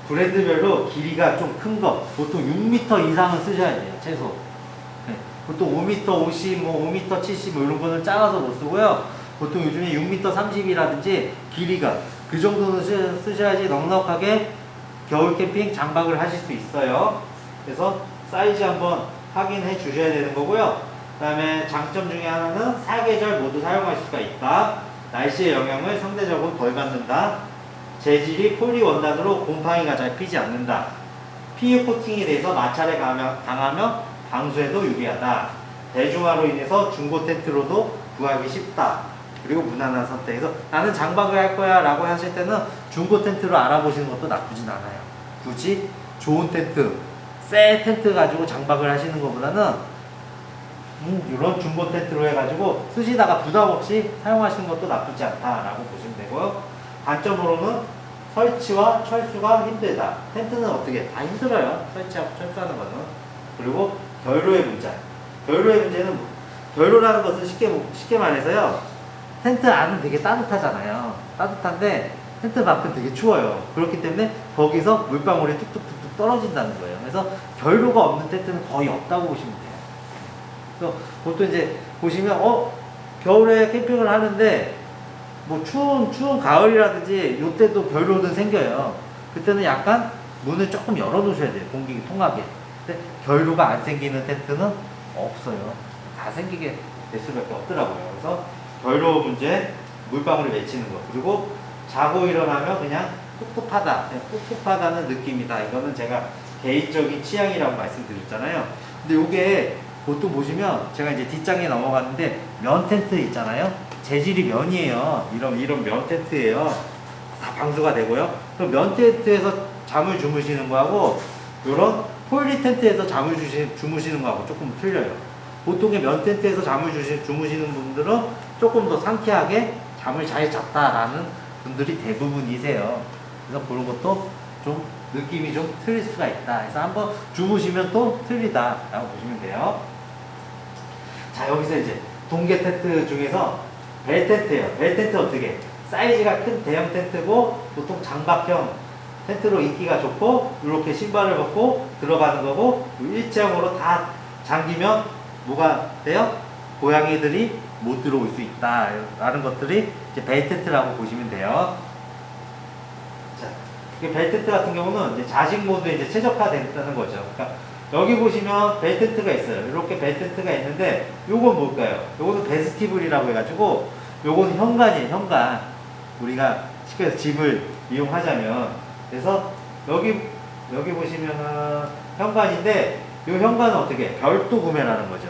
브랜드별로 길이가 좀 큰 거 보통 6m 이상은 쓰셔야 돼요. 최소. 보통 5m 50, 뭐 5m 70 뭐 이런 거는 작아서 못 쓰고요. 보통 요즘에 6m 30이라든지 길이가 그 정도는 쓰셔야지 넉넉하게 겨울 캠핑 장박을 하실 수 있어요. 그래서 사이즈 한번 확인해 주셔야 되는 거고요. 그 다음에 장점 중에 하나는 사계절 모두 사용할 수가 있다. 날씨의 영향을 상대적으로 덜 받는다. 재질이 폴리 원단으로 곰팡이가 잘 피지 않는다. PU 코팅에 대해서 마찰에 강하며 방수에도 유리하다. 대중화로 인해서 중고 텐트로도 구하기 쉽다. 그리고 무난한 선택에서 나는 장박을 할 거야 라고 하실 때는 중고 텐트로 알아보시는 것도 나쁘진 않아요. 굳이 좋은 텐트, 새 텐트 가지고 장박을 하시는 것보다는 이런 중고 텐트로 해가지고 쓰시다가 부담 없이 사용하시는 것도 나쁘지 않다라고 보시면 되고요. 단점으로는 설치와 철수가 힘들다. 텐트는 어떻게 다 힘들어요. 설치하고 철수하는 거는. 그리고 결로의 문제. 결로의 문제는 결로라는 것은 쉽게 말해서요. 텐트 안은 되게 따뜻하잖아요. 따뜻한데 텐트 밖은 되게 추워요. 그렇기 때문에 거기서 물방울이 툭툭툭툭 떨어진다는 거예요. 그래서 결로가 없는 텐트는 거의 없다고 보시면 돼요. 그래서 보통 이제 보시면 겨울에 캠핑을 하는데 뭐 추운 가을이라든지 요때도 결로는 생겨요. 그때는 약간 문을 조금 열어 놓으셔야 돼요. 공기가 통하게. 근데 결로가 안 생기는 텐트는 없어요. 다 생기게 될 수밖에 없더라고요. 그래서 결로 문제, 물방울이 맺히는 거. 그리고 자고 일어나면 그냥 꿉꿉하다. 꿉꿉하다는 느낌이다. 이거는 제가 개인적인 취향이라고 말씀드렸잖아요. 근데 이게 보통 보시면 제가 이제 뒷장에 넘어갔는데 면 텐트 있잖아요. 재질이 면이에요. 이런 면 텐트예요. 다 방수가 되고요. 그럼 면 텐트에서 잠을 주무시는 거하고 이런 포일리 텐트에서 잠을 주무시는 거하고 조금 틀려요. 보통의 면 텐트에서 잠을 주무시는 분들은 조금 더 상쾌하게 잠을 잘 잤다라는 분들이 대부분이세요. 그래서 그런 것도 좀 느낌이 좀 틀릴 수가 있다. 그래서 한번 주무시면 또 틀리다라고 보시면 돼요. 자, 여기서 이제 동계 텐트 중에서 벨 텐트예요. 벨 텐트 어떻게? 사이즈가 큰 대형 텐트고 보통 장박형 텐트로 인기가 좋고 이렇게 신발을 벗고 들어가는 거고 일체형으로 다 잠기면 뭐가 돼요? 고양이들이 못 들어올 수 있다 라는 것들이 이제 벨 텐트라고 보시면 돼요. 자, 벨 텐트 같은 경우는 이제 자식 모드에 이제 최적화된다는 거죠. 그러니까 여기 보시면 벨 텐트가 있어요. 이렇게 벨 텐트가 있는데 요건 뭘까요? 요거는 베스티블이라고 해가지고 요거는 현관이에요. 현관. 우리가 쉽게 해서 집을 이용하자면 그래서 여기 보시면은 현관인데 이 현관은 어떻게 별도 구매라는 거죠.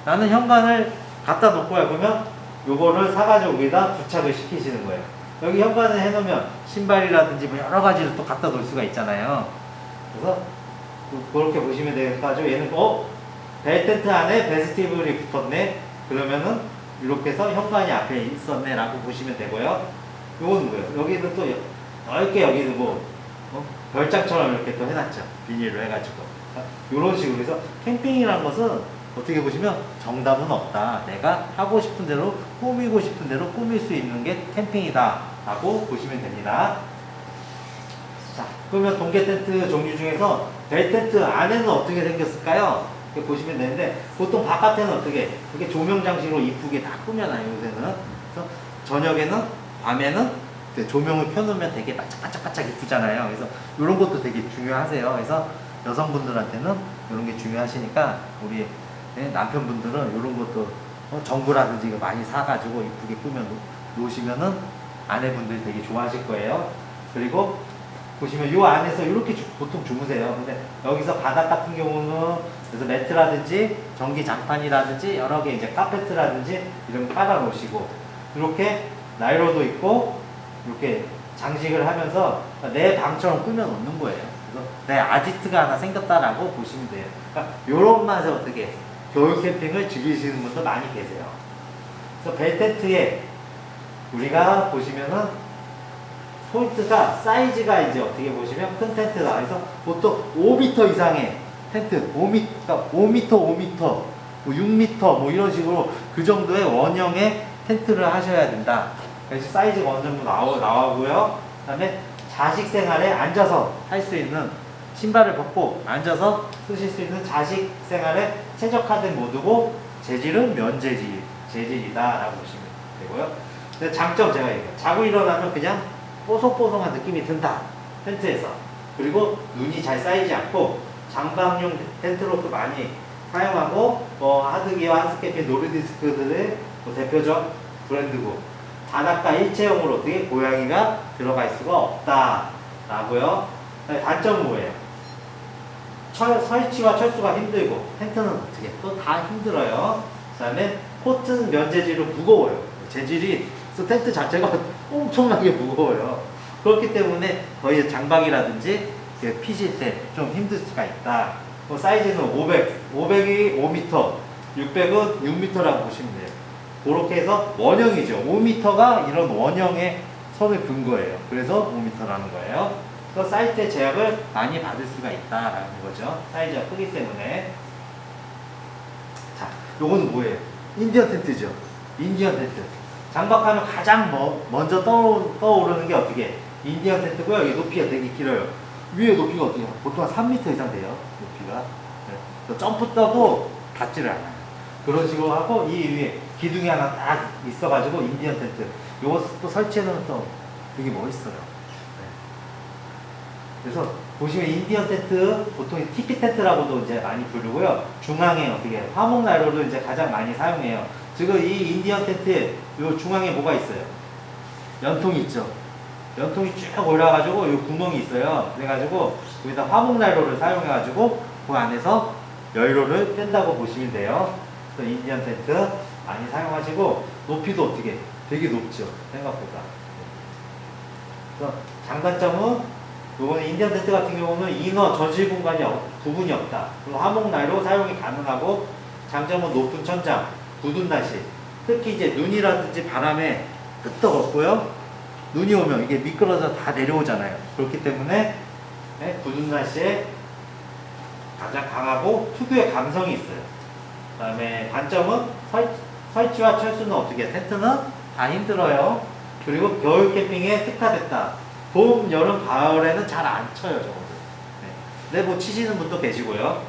나는 현관을 갖다 놓고 보면 요거를 사가지고 여기다 부착을 시키시는 거예요. 여기 현관을 해놓으면 신발이라든지 뭐 여러 가지를 또 갖다 놓을 수가 있잖아요. 그래서 그렇게 보시면 돼가지고 얘는 벨 텐트 안에 베스티블이 붙었네. 그러면은 이렇게 해서 현관이 앞에 있었네 라고 보시면 되고요. 요건 뭐예요? 여기는 또 넓게 여기는 별장처럼 이렇게 또 해놨죠. 비닐로 해가지고. 요런 식으로 해서 캠핑이라는 것은 어떻게 보시면 정답은 없다. 내가 하고 싶은 대로 꾸미고 싶은 대로 꾸밀 수 있는 게 캠핑이다 라고 보시면 됩니다. 자, 그러면 동계 텐트 종류 중에서 벨 텐트 안에는 어떻게 생겼을까요? 이렇게 보시면 되는데 보통 바깥에는 어떻게 이렇게 조명 장식으로 이쁘게 다 꾸며놔요. 요새는. 그래서 저녁에는 밤에는 조명을 켜놓으면 되게 반짝반짝반짝 이쁘잖아요. 그래서 이런 것도 되게 중요하세요. 그래서 여성분들한테는 이런 게 중요하시니까 우리 남편분들은 이런 것도 전구라든지 이거 많이 사가지고 이쁘게 꾸며 놓으시면은 아내분들이 되게 좋아하실 거예요. 그리고 보시면 이 안에서 이렇게 보통 주무세요. 근데 여기서 바닥 같은 경우는 그래서 매트라든지 전기 장판이라든지 여러 개 이제 카페트라든지 이런 거 깔아 놓으시고 이렇게 난로도 있고 이렇게 장식을 하면서 내 방처럼 꾸며 놓는 거예요. 그래서 내 아지트가 하나 생겼다라고 보시면 돼요. 그러니까 이런 맛에 어떻게 겨울 캠핑을 즐기시는 분도 많이 계세요. 그래서 벨 텐트에 우리가 보시면은 포인트가 사이즈가 이제 어떻게 보시면 큰 텐트다. 그래서 보통 5m 이상의 텐트, 5m, 그러니까 5m, 5m, 뭐 6m 뭐 이런 식으로 그 정도의 원형의 텐트를 하셔야 된다. 그래서 사이즈가 어느 정도 나오고요. 그 다음에 자식 생활에 앉아서 할 수 있는 신발을 벗고 앉아서 쓰실 수 있는 자식 생활에 최적화된 모드고 재질은 면 재질이다 라고 보시면 되고요. 근데 장점 제가 얘기해요. 자고 일어나면 그냥 뽀송뽀송한 느낌이 든다. 텐트에서. 그리고 눈이 잘 쌓이지 않고 장방용 텐트로도 많이 사용하고 하드기어, 한스케이핑, 노르디스크들의 대표적 브랜드고 바닷가 일체형으로 어떻게 고양이가 들어갈 수가 없다 라고요. 단점은 뭐예요? 설치와 철수가 힘들고 텐트는 어떻게 또 다 힘들어요. 그 다음에 코튼 면 재질로 무거워요. 재질이 텐트 자체가 엄청나게 무거워요. 그렇기 때문에 거의 장박이라든지 피실 때 좀 힘들 수가 있다. 사이즈는 500이 5m, 600은 6m라고 보시면 돼요. 그렇게 해서 원형이죠. 5m가 이런 원형의 섬에 근 거예요. 그래서 5m라는 거예요. 그래서 사이트의 제약을 많이 받을 수가 있다라는 거죠. 사이즈가 크기 때문에. 자, 요거는 뭐예요? 인디언 텐트죠. 인디언 텐트. 장박하면 가장 먼저 떠오르는 게 어떻게? 인디언 텐트고요. 이 높이가 되게 길어요. 위에 높이가 어떻게? 보통 한 3m 이상 돼요. 높이가. 네. 점프 떠도 닿지를 않아요. 그런 식으로 하고 이 위에 기둥이 하나 딱 있어가지고 인디언 텐트. 요것도 설치해놓으면 또 되게 멋있어요. 네. 그래서 보시면 인디언 텐트 보통 TP 텐트라고도 이제 많이 부르고요. 중앙에 어떻게 화목 난로를 이제 가장 많이 사용해요. 지금 이 인디언 텐트에 요 중앙에 뭐가 있어요? 연통이 있죠. 연통이 쭉 올라가지고 요 구멍이 있어요. 그래가지고 여기다 화목 난로를 사용해가지고 그 안에서 연료를 뺀다고 보시면 돼요. 그래서 인디언 텐트 많이 사용하시고 높이도 어떻게 되게 높죠 생각보다. 그래서 장단점은 요거는 인디언 텐트 같은 경우는 이너 전실 공간이 부분이 없다. 그리고 화목 난로 사용이 가능하고 장점은 높은 천장, 굳은 날씨, 특히 이제 눈이라든지 바람에 끄떡없고요. 눈이 오면 이게 미끄러져 다 내려오잖아요. 그렇기 때문에 굳은 날씨에 가장 강하고 특유의 감성이 있어요. 그 다음에 단점은 설치와 철수는 어떻게 텐트는 다 힘들어요. 그리고 겨울 캠핑에 특화됐다. 봄, 여름, 가을에는 잘 안 쳐요, 저거는. 근데 뭐 치시는 분도 계시고요.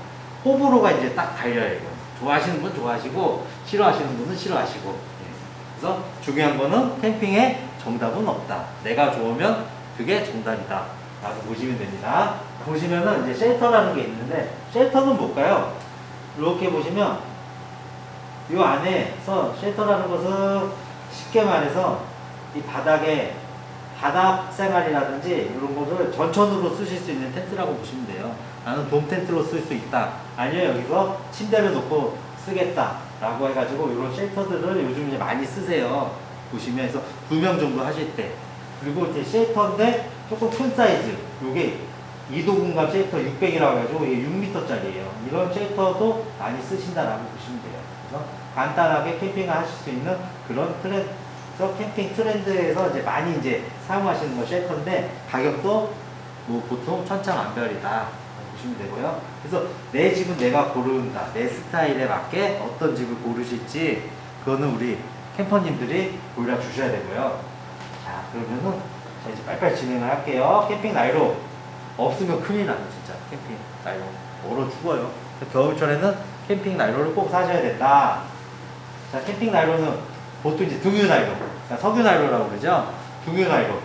호불호가 이제 딱 갈려요, 이거. 좋아하시는 분 좋아하시고, 싫어하시는 분은 싫어하시고. 그래서 중요한 거는 캠핑에 정답은 없다. 내가 좋으면 그게 정답이다. 라고 보시면 됩니다. 보시면은 이제 쉘터라는 게 있는데, 쉘터는 뭘까요? 이렇게 보시면, 이 안에서 쉘터라는 것은 쉽게 말해서 이 바닥에 바닥 생활이라든지 이런 것을 전천으로 쓰실 수 있는 텐트라고 보시면 돼요. 나는 돔 텐트로 쓸 수 있다. 아니면 여기서 침대를 놓고 쓰겠다. 라고 해가지고 이런 쉘터들을 요즘 이제 많이 쓰세요. 보시면 해서 2명 정도 하실 때. 그리고 이제 쉘터인데 조금 큰 사이즈. 요게 이도 공간 쉘터 600이라고 해가지고 이게 6m짜리예요. 이런 쉘터도 많이 쓰신다라고 보시면 돼요. 그래서 간단하게 캠핑을 하실 수 있는 그런 트렌드. 캠핑 트렌드에서 이제 많이 이제 사용하시는 거 쉘터인데 가격도 뭐 보통 천차만별이다 보시면 되고요. 그래서 내 집은 내가 고른다. 내 스타일에 맞게 어떤 집을 고르실지 그거는 우리 캠퍼님들이 골라주셔야 되고요. 자 그러면은 자 이제 빨리빨리 진행을 할게요. 캠핑 난로 없으면 큰일 나요 진짜. 캠핑 난로 얼어 죽어요. 겨울철에는 캠핑 난로를 꼭 사셔야 된다. 자 캠핑 난로는 보통 이제 등유 난로, 그러니까 석유 난로라고 그러죠. 등유 난로.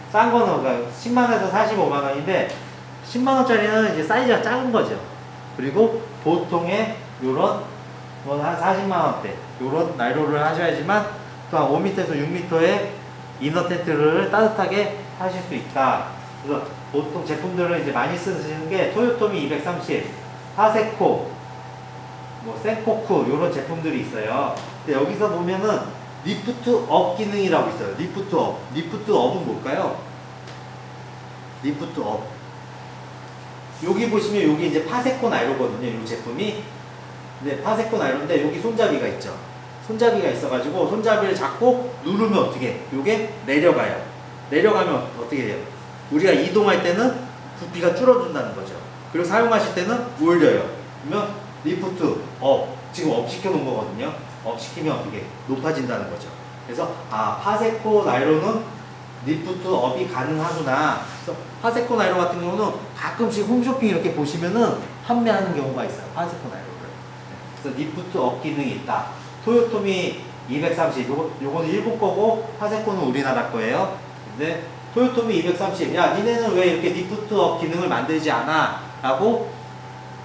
싼 거는 그러니까 10만원에서 45만원인데 10만원짜리는 이제 사이즈가 작은 거죠. 그리고 보통의 요런 한 40만원대 요런 난로를 하셔야지만 또 한 5m에서 6m의 이너 텐트를 따뜻하게 하실 수 있다. 그래서 보통 제품들을 이제 많이 쓰시는 게 토요토미 230, 하세코, 뭐 센코쿠 이런 제품들이 있어요. 근데 여기서 보면은 리프트 업 기능이라고 있어요. 리프트 업. 리프트 업은 뭘까요? 리프트 업. 여기 보시면 여기 이제 파세코 나이로거든요. 이 제품이. 네, 파세코 나이로인데 여기 손잡이가 있죠. 손잡이가 있어가지고 손잡이를 잡고 누르면 어떻게? 요게 내려가요. 내려가면 어떻게 돼요? 우리가 이동할 때는 부피가 줄어든다는 거죠. 그리고 사용하실 때는 올려요. 그러면 리프트 업. 지금 업 시켜 놓은 거거든요. 업 시키면 어떻게? 높아진다는 거죠. 그래서 파세코 나이로는 리프트 업이 가능하구나. 그래서 파세코 나이로 같은 경우는 가끔씩 홈쇼핑 이렇게 보시면은 판매하는 경우가 있어요. 파세코 나이로를. 그래서 리프트 업 기능이 있다. 토요토미 230 요거는 일본 거고 파세코는 우리나라 거예요. 근데 토요토미 230 야 니네는 왜 이렇게 리프트 업 기능을 만들지 않아? 라고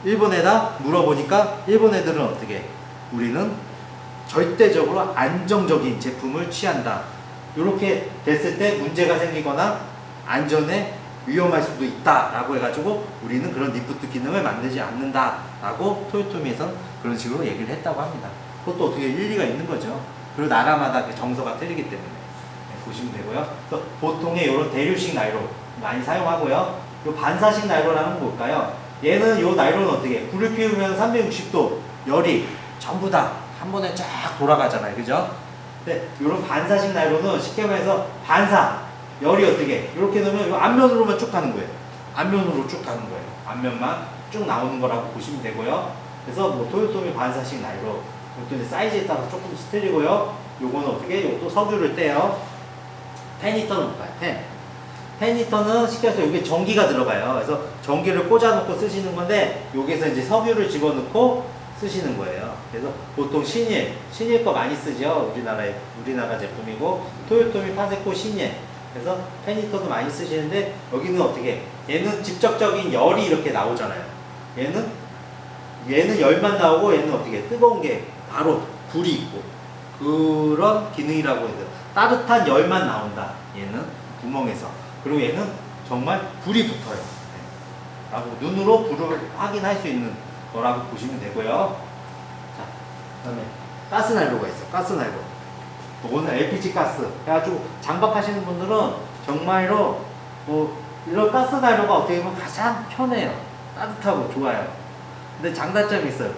일본에다 물어보니까 일본 애들은 어떻게? 우리는 절대적으로 안정적인 제품을 취한다. 이렇게 됐을 때 문제가 생기거나 안전에 위험할 수도 있다 라고 해가지고 우리는 그런 리프트 기능을 만들지 않는다 라고 토요토미에서는 그런 식으로 얘기를 했다고 합니다. 그것도 어떻게 일리가 있는 거죠. 그리고 나라마다 그 정서가 틀리기 때문에 보시면 되고요. 그래서 보통의 이런 대류식 나이로 많이 사용하고요. 이 반사식 나이로라는 건 뭘까요? 얘는 이 나이로는 어떻게? 불을 피우면 360도 열이 전부 다 한 번에 쫙 돌아가잖아요. 그죠? 근데 이런 반사식 나이로는 쉽게 말해서 반사 열이 어떻게? 이렇게 넣으면 이 앞면으로만 쭉 가는 거예요. 앞면으로 쭉 가는 거예요. 앞면만 쭉 나오는 거라고 보시면 되고요. 그래서 뭐 토요토미 반사식 나이로 이것도 이제 사이즈에 따라서 조금씩 틀리고요. 요거는 어떻게? 이것도 석유를 떼요. 펜히터는 뭘까요? 펜히터는 쉽게 해서 여기 전기가 들어가요. 그래서 전기를 꽂아놓고 쓰시는 건데 여기서 이제 석유를 집어넣고 쓰시는 거예요. 그래서 보통 신일 거 많이 쓰죠. 우리나라 제품이고 토요토미 파세코 신일. 그래서 펜히터도 많이 쓰시는데 여기는 어떻게? 얘는 직접적인 열이 이렇게 나오잖아요. 얘는 열만 나오고 얘는 어떻게? 뜨거운 게 바로 불이 있고 그런 기능이라고 해서 따뜻한 열만 나온다. 얘는 구멍에서. 그리고 얘는 정말 불이 붙어요. 라고 눈으로 불을 확인할 수 있는 거라고 보시면 되고요. 자, 그다음에 가스 난로가 있어. 가스 난로. 이거는 LPG 가스. 해가지고 장박하시는 분들은 정말로 뭐 이런 가스 난로가 어떻게 보면 가장 편해요. 따뜻하고 좋아요. 근데 장단점이 있어요.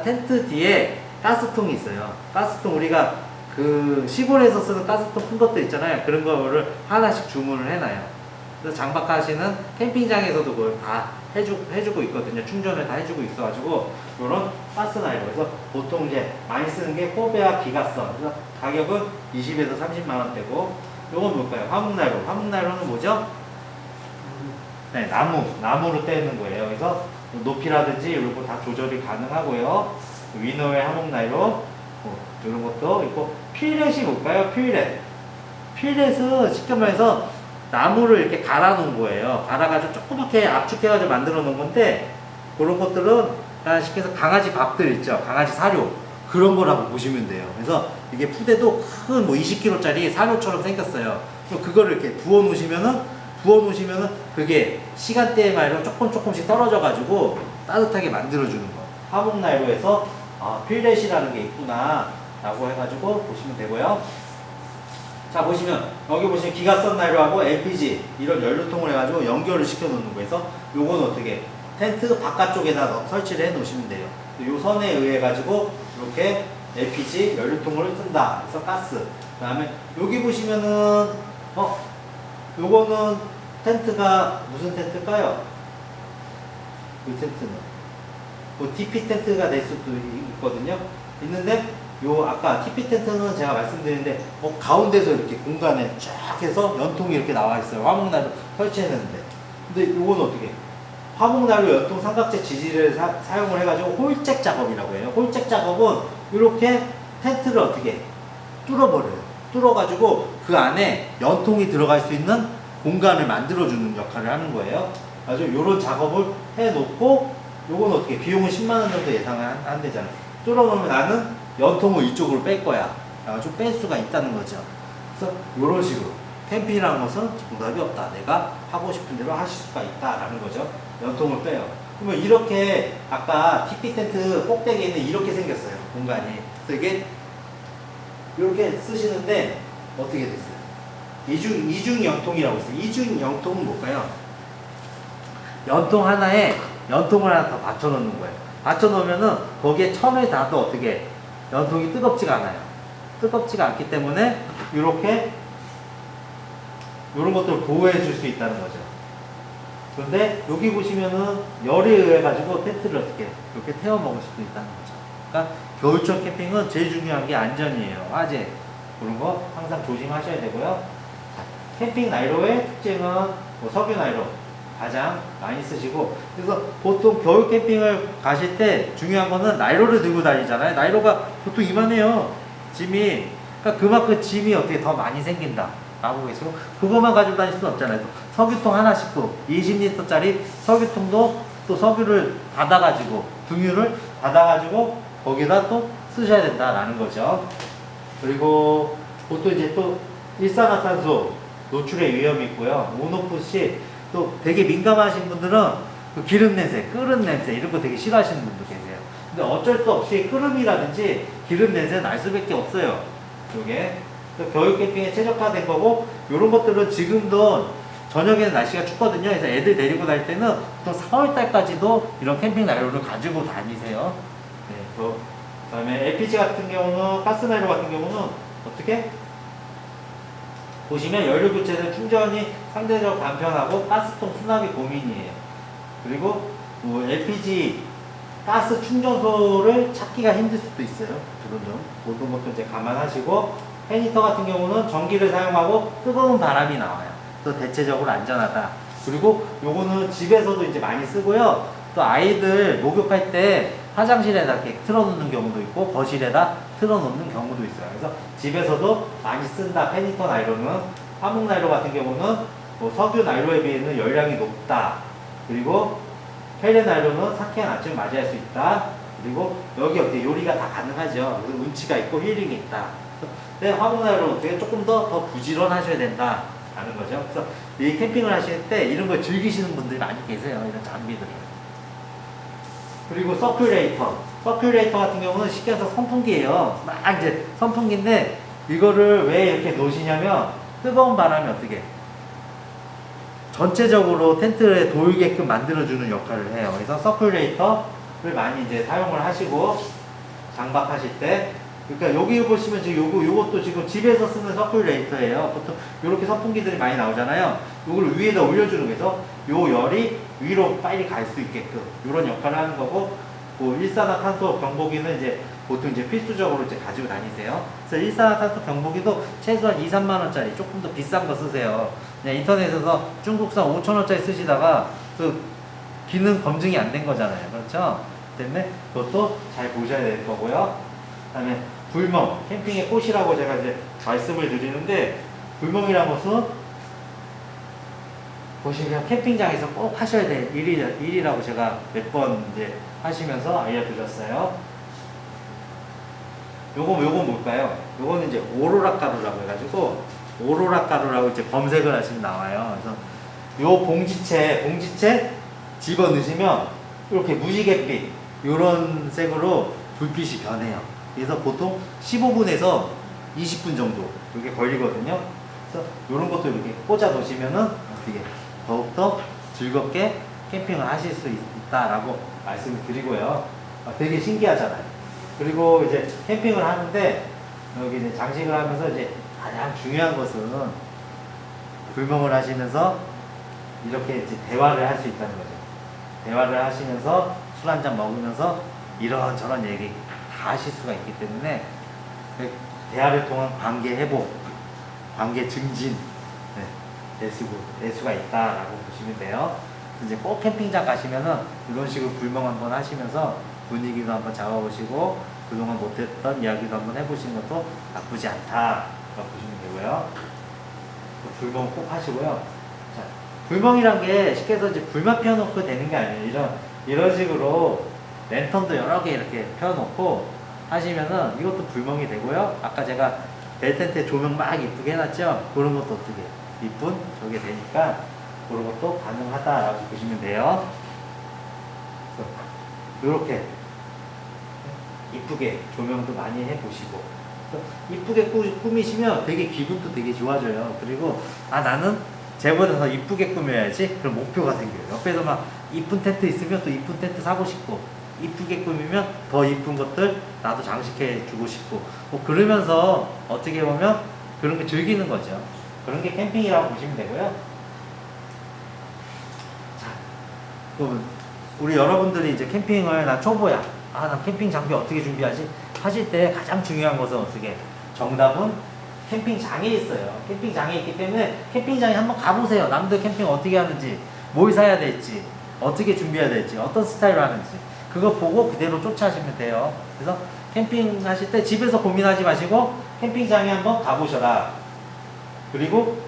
텐트 뒤에 가스통이 있어요. 가스통 우리가 그 시골에서 쓰는 가스통 큰 것들 있잖아요. 그런 거를 하나씩 주문을 해놔요. 그래서 장박하시는 캠핑장에서도 그걸 다 해주고 있거든요. 충전을 다 해주고 있어가지고 이런 가스 난로. 그래서 보통 이제 많이 쓰는 게 포베아 기가선. 그래서 가격은 20에서 30만 원대고, 요건 뭘까요? 화목 난로. 화목 난로는 뭐죠? 네, 나무로 떼는 거예요. 그래서 높이라든지 이런 거 다 조절이 가능하고요. 위너의 화목 난로, 이런 것도 있고, 필렛이 뭘까요? 필렛은 쉽게 말해서 나무를 이렇게 갈아 놓은 거예요. 갈아가지고 조그맣게 압축해가지고 만들어 놓은 건데, 그런 것들은 쉽게 해서 강아지 밥들 있죠. 강아지 사료. 그런 거라고 보시면 돼요. 그래서 이게 푸대도 큰 뭐 20kg짜리 사료처럼 생겼어요. 그거를 이렇게 부어 놓으시면은 그게 시간대에 말로 조금씩 떨어져 가지고 따뜻하게 만들어 주는 거. 화목 난로에서 필렛이라는 게 있구나 라고 해가지고 보시면 되고요. 자, 보시면 여기 보시면 기가선 난로하고 LPG 이런 연료통을 해가지고 연결을 시켜 놓는 거에서 요건 어떻게 텐트 바깥쪽에다 설치를 해 놓으시면 돼요. 요 선에 의해 가지고 이렇게 LPG 연료통을 쓴다. 그래서 가스. 그 다음에 여기 보시면은 요거는 텐트가 무슨 텐트일까요? 이 텐트는 뭐 TP 텐트가 될 수도 있거든요. 있는데 요 아까 TP 텐트는 제가 말씀드렸는데 가운데서 이렇게 공간에 쫙 해서 연통이 이렇게 나와 있어요. 화목난로 설치했는데. 근데 요건 어떻게? 화목난로 연통 삼각재 지지를 사용을 해가지고 홀잭 작업이라고 해요. 홀잭 작업은 이렇게 텐트를 어떻게 뚫어버려요. 뚫어가지고 그 안에 연통이 들어갈 수 있는 공간을 만들어주는 역할을 하는 거예요. 아주 이런 작업을 해놓고 요건 어떻게 비용은 10만원 정도 예상을 한대잖아요. 뚫어놓으면 나는 연통을 이쪽으로 뺄 거야. 좀 뺄 수가 있다는 거죠. 그래서 이런 식으로 캠핑이라는 것은 정답이 없다. 내가 하고 싶은 대로 하실 수가 있다라는 거죠. 연통을 빼요. 그러면 이렇게 아까 TP 텐트 꼭대기에 있는 이렇게 생겼어요. 공간이. 그래서 이게 이렇게 쓰시는데 어떻게 됐어요? 이중 연통이라고 있어요. 이중 연통은 뭘까요? 연통 하나에 연통을 하나 더 받쳐 놓는 거예요. 받쳐 놓으면은 거기에 천을 닿아도 어떻게 연통이 뜨겁지가 않아요. 뜨겁지가 않기 때문에 이렇게 이런 것들을 보호해 줄 수 있다는 거죠. 그런데 여기 보시면은 열에 의해 가지고 텐트를 어떻게 이렇게 태워 먹을 수도 있다는 거죠. 그러니까 겨울철 캠핑은 제일 중요한 게 안전이에요. 화재 그런 거 항상 조심하셔야 되고요. 캠핑 난로의 특징은 뭐 석유 난로 가장 많이 쓰시고, 그래서 보통 겨울 캠핑을 가실 때 중요한 거는 난로를 들고 다니잖아요. 난로가 보통 이만해요. 짐이. 그러니까 그만큼 짐이 어떻게 더 많이 생긴다 라고 해서 그것만 가지고 다닐 수는 없잖아요. 석유통 하나씩 또 20리터짜리 석유통도 또 석유를 닫아가지고 등유를 닫아가지고 거기다 또 쓰셔야 된다라는 거죠. 그리고 보통 이제 또 일산화탄소 노출의 위험이 있고요. 온오프 시 또 되게 민감하신 분들은 그 기름 냄새, 끓은 냄새 이런 거 되게 싫어하시는 분도 계세요. 근데 어쩔 수 없이 끓음이라든지 기름 냄새는 날 수밖에 없어요. 이게 겨울 캠핑에 최적화된 거고, 이런 것들은 지금도 저녁에는 날씨가 춥거든요. 그래서 애들 데리고 다닐 때는 보통 4월달까지도 이런 캠핑 난로를 가지고 다니세요. 네, 그 다음에 LPG 같은 경우는 가스난로 같은 경우는 어떻게? 보시면 연료 교체는 충전이 상대적으로 간편하고 가스통 수납이 고민이에요. 그리고 뭐 LPG 가스 충전소를 찾기가 힘들 수도 있어요. 그런 점 모든 것도 이제 감안하시고, 팬히터 같은 경우는 전기를 사용하고 뜨거운 바람이 나와요. 그래서 대체적으로 안전하다. 그리고 요거는 집에서도 이제 많이 쓰고요. 또 아이들 목욕할 때 화장실에다 이렇게 틀어놓는 경우도 있고 거실에다 틀어놓는 경우도 있어요. 그래서 집에서도 많이 쓴다. 팬히터 난로는. 화목 난로 같은 경우는 뭐 석유 난로에 비해서는 열량이 높다. 그리고 펠렛 난로는 상쾌한 아침을 맞이할 수 있다. 그리고 여기 어떻게 요리가 다 가능하죠. 그리고 운치가 있고 힐링이 있다. 근데 화목 난로는 어떻게 조금 더 부지런하셔야 된다. 라는 거죠. 그래서 이 캠핑을 하실 때 이런 걸 즐기시는 분들이 많이 계세요. 이런 장비들을. 그리고 서큘레이터. 서큘레이터 같은 경우는 쉽게 해서 선풍기예요. 막 이제 선풍기인데 이거를 왜 이렇게 놓으시냐면 뜨거운 바람이 어떻게 전체적으로 텐트에 돌게끔 만들어주는 역할을 해요. 그래서 서큘레이터를 많이 이제 사용을 하시고 장박하실 때, 그러니까 여기 보시면 지금 요것도 지금 집에서 쓰는 서큘레이터예요. 보통 이렇게 선풍기들이 많이 나오잖아요. 요걸 위에다 올려주는 거에서 요 열이 위로 빨리 갈 수 있게끔 이런 역할을 하는 거고, 뭐 일산화탄소 경보기는 이제 보통 이제 필수적으로 이제 가지고 다니세요. 그래서 일산화탄소 경보기도 최소한 2, 3만 원짜리 조금 더 비싼 거 쓰세요. 그냥 인터넷에서 중국산 5천 원짜리 쓰시다가 그 기능 검증이 안 된 거잖아요. 그렇죠? 때문에 그것도 잘 보셔야 될 거고요. 그다음에 불멍, 캠핑의 꽃이라고 제가 이제 말씀을 드리는데, 불멍이라는 것은 보시면 캠핑장에서 꼭 하셔야 될 일이라고 제가 몇 번 이제 하시면서 알려드렸어요. 요건 뭘까요? 요거는 이제 오로라 가루라고 해가지고, 오로라 가루라고 이제 검색을 하시면 나와요. 그래서 요 봉지채 집어 넣으시면 이렇게 무지갯빛 요런 색으로 불빛이 변해요. 그래서 보통 15분에서 20분 정도 이렇게 걸리거든요. 그래서 요런 것도 이렇게 꽂아 놓으시면은 어떻게 더욱더 즐겁게 캠핑을 하실 수 있다라고 말씀을 드리고요. 되게 신기하잖아요. 그리고 이제 캠핑을 하는데 여기 이제 장식을 하면서 이제 가장 중요한 것은 불멍을 하시면서 이렇게 이제 대화를 할 수 있다는 거죠. 대화를 하시면서 술 한잔 먹으면서 이런저런 얘기 다 하실 수가 있기 때문에 대화를 통한 관계 회복, 관계 증진 될 수가 있다라고 보시면 돼요. 이제 꼭 캠핑장 가시면은 이런 식으로 불멍 한번 하시면서 분위기도 한번 잡아보시고 그동안 못했던 이야기도 한번 해보시는 것도 나쁘지 않다라고 보시면 되고요. 불멍 꼭 하시고요. 자, 불멍이란 게 쉽게 해서 이제 불만 피워놓고 되는 게 아니에요. 이런 식으로 랜턴도 여러 개 이렇게 펴놓고 하시면은 이것도 불멍이 되고요. 아까 제가 벨텐트에 조명 막 이쁘게 해놨죠? 그런 것도 어떻게 이쁜 저게 되니까 그런 것도 가능하다라고 보시면 돼요. 이렇게 이쁘게 조명도 많이 해보시고 이쁘게 꾸미시면 되게 기분도 되게 좋아져요. 그리고 나는 쟤보다 더 이쁘게 꾸며야지 그런 목표가 생겨요. 옆에서 막 이쁜 텐트 있으면 또 이쁜 텐트 사고 싶고 이쁘게 꾸미면 더 이쁜 것들 나도 장식해 주고 싶고 뭐 그러면서 어떻게 보면 그런 게 즐기는 거죠. 그런 게 캠핑이라고 보시면 되고요. 자, 그러면 우리 여러분들이 이제 캠핑을 나 초보야. 나 캠핑 장비 어떻게 준비하지? 하실 때 가장 중요한 것은 어떻게? 정답은 캠핑장에 있어요. 캠핑장에 있기 때문에 캠핑장에 한번 가보세요. 남들 캠핑 어떻게 하는지, 뭘 사야 될지, 어떻게 준비해야 될지, 어떤 스타일로 하는지 그거 보고 그대로 쫓아하시면 돼요. 그래서 캠핑 하실 때 집에서 고민하지 마시고 캠핑장에 한번 가보셔라. 그리고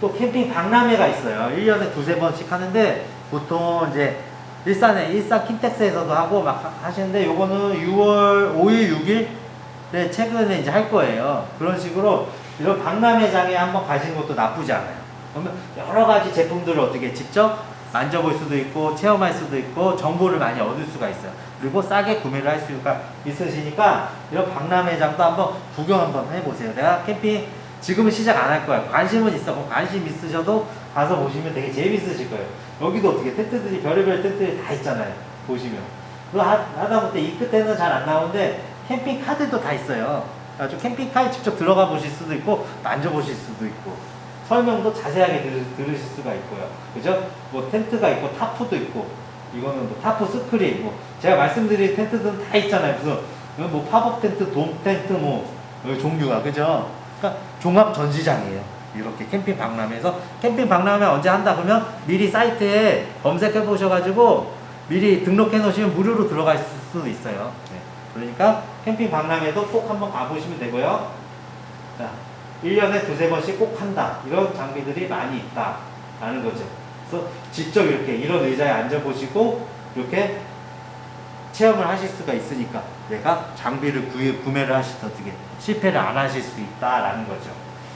또 캠핑 박람회가 있어요. 1년에 두세 번씩 하는데 보통 이제 일산 킨텍스에서도 하고 막 하시는데 요거는 6월 5일, 6일에 최근에 이제 할 거예요. 그런 식으로 이런 박람회장에 한번 가시는 것도 나쁘지 않아요. 그러면 여러 가지 제품들을 어떻게 직접 만져볼 수도 있고 체험할 수도 있고 정보를 많이 얻을 수가 있어요. 그리고 싸게 구매를 할 수가 있으시니까 이런 박람회장도 한번 구경 한번 해보세요. 내가 캠핑 지금은 시작 안 할 거야. 관심은 있어. 관심 있으셔도 가서 보시면 되게 재밌으실 거예요. 여기도 어떻게 텐트들이 별의별 텐트들이 다 있잖아요. 보시면. 그거 하다 보면 이 끝에는 잘 안 나오는데 캠핑 카드도 다 있어요. 아주 캠핑 카드 직접 들어가 보실 수도 있고 만져보실 수도 있고 설명도 자세하게 들으실 수가 있고요. 그죠? 뭐 텐트가 있고 타프도 있고 이거는 뭐 타프 스크린 뭐 제가 말씀드린 텐트들은 다 있잖아요. 그래서 뭐 팝업 텐트, 돔 텐트 뭐 종류가 그죠? 그러니까 종합 전시장이에요. 이렇게 캠핑 박람회에서 캠핑 박람회 언제 한다 그러면 미리 사이트에 검색해 보셔가지고 미리 등록해 놓으시면 무료로 들어갈 수도 있어요. 네. 그러니까 캠핑 박람회도 꼭 한번 가보시면 되고요. 자, 1년에 두세 번씩 꼭 한다. 이런 장비들이 많이 있다라는 거죠. 그래서 직접 이렇게 이런 의자에 앉아보시고 이렇게 체험을 하실 수가 있으니까 내가 장비를 구매를 하실 때 어떻게 실패를 안 하실 수 있다라는 거죠.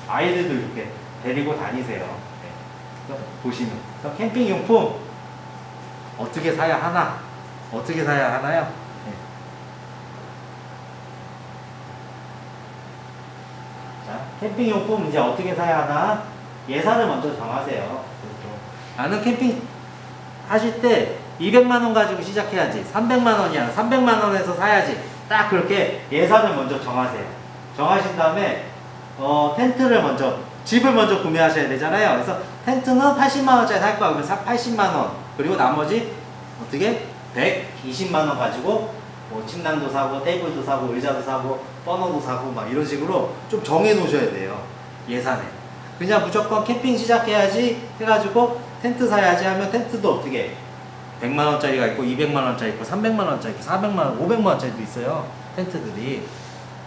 아이들도 이렇게 데리고 다니세요. 네. 보시면 캠핑 용품 어떻게 사야 하나 어떻게 사야 하나요? 네. 자, 캠핑용품 이제 어떻게 사야 하나? 예산을 먼저 정하세요. 그렇죠. 나는 캠핑 하실 때 200만 원 가지고 시작해야지. 300만 원이야. 300만 원에서 사야지. 딱 그렇게 예산을 먼저 정하세요. 정하신 다음에 텐트를 먼저 집을 먼저 구매하셔야 되잖아요. 그래서 텐트는 80만 원짜리 살 거야. 그러면 80만 원. 그리고 나머지 어떻게 120만 원 가지고 뭐 침낭도 사고 테이블도 사고 의자도 사고 버너도 사고 막 이런 식으로 좀 정해 놓으셔야 돼요. 예산에. 그냥 무조건 캠핑 시작해야지 해가지고 텐트 사야지 하면 텐트도 어떻게 100만 원짜리가 있고 200만 원짜리 있고 300만 원짜리 있고 400만 원, 500만 원짜리도 있어요. 텐트들이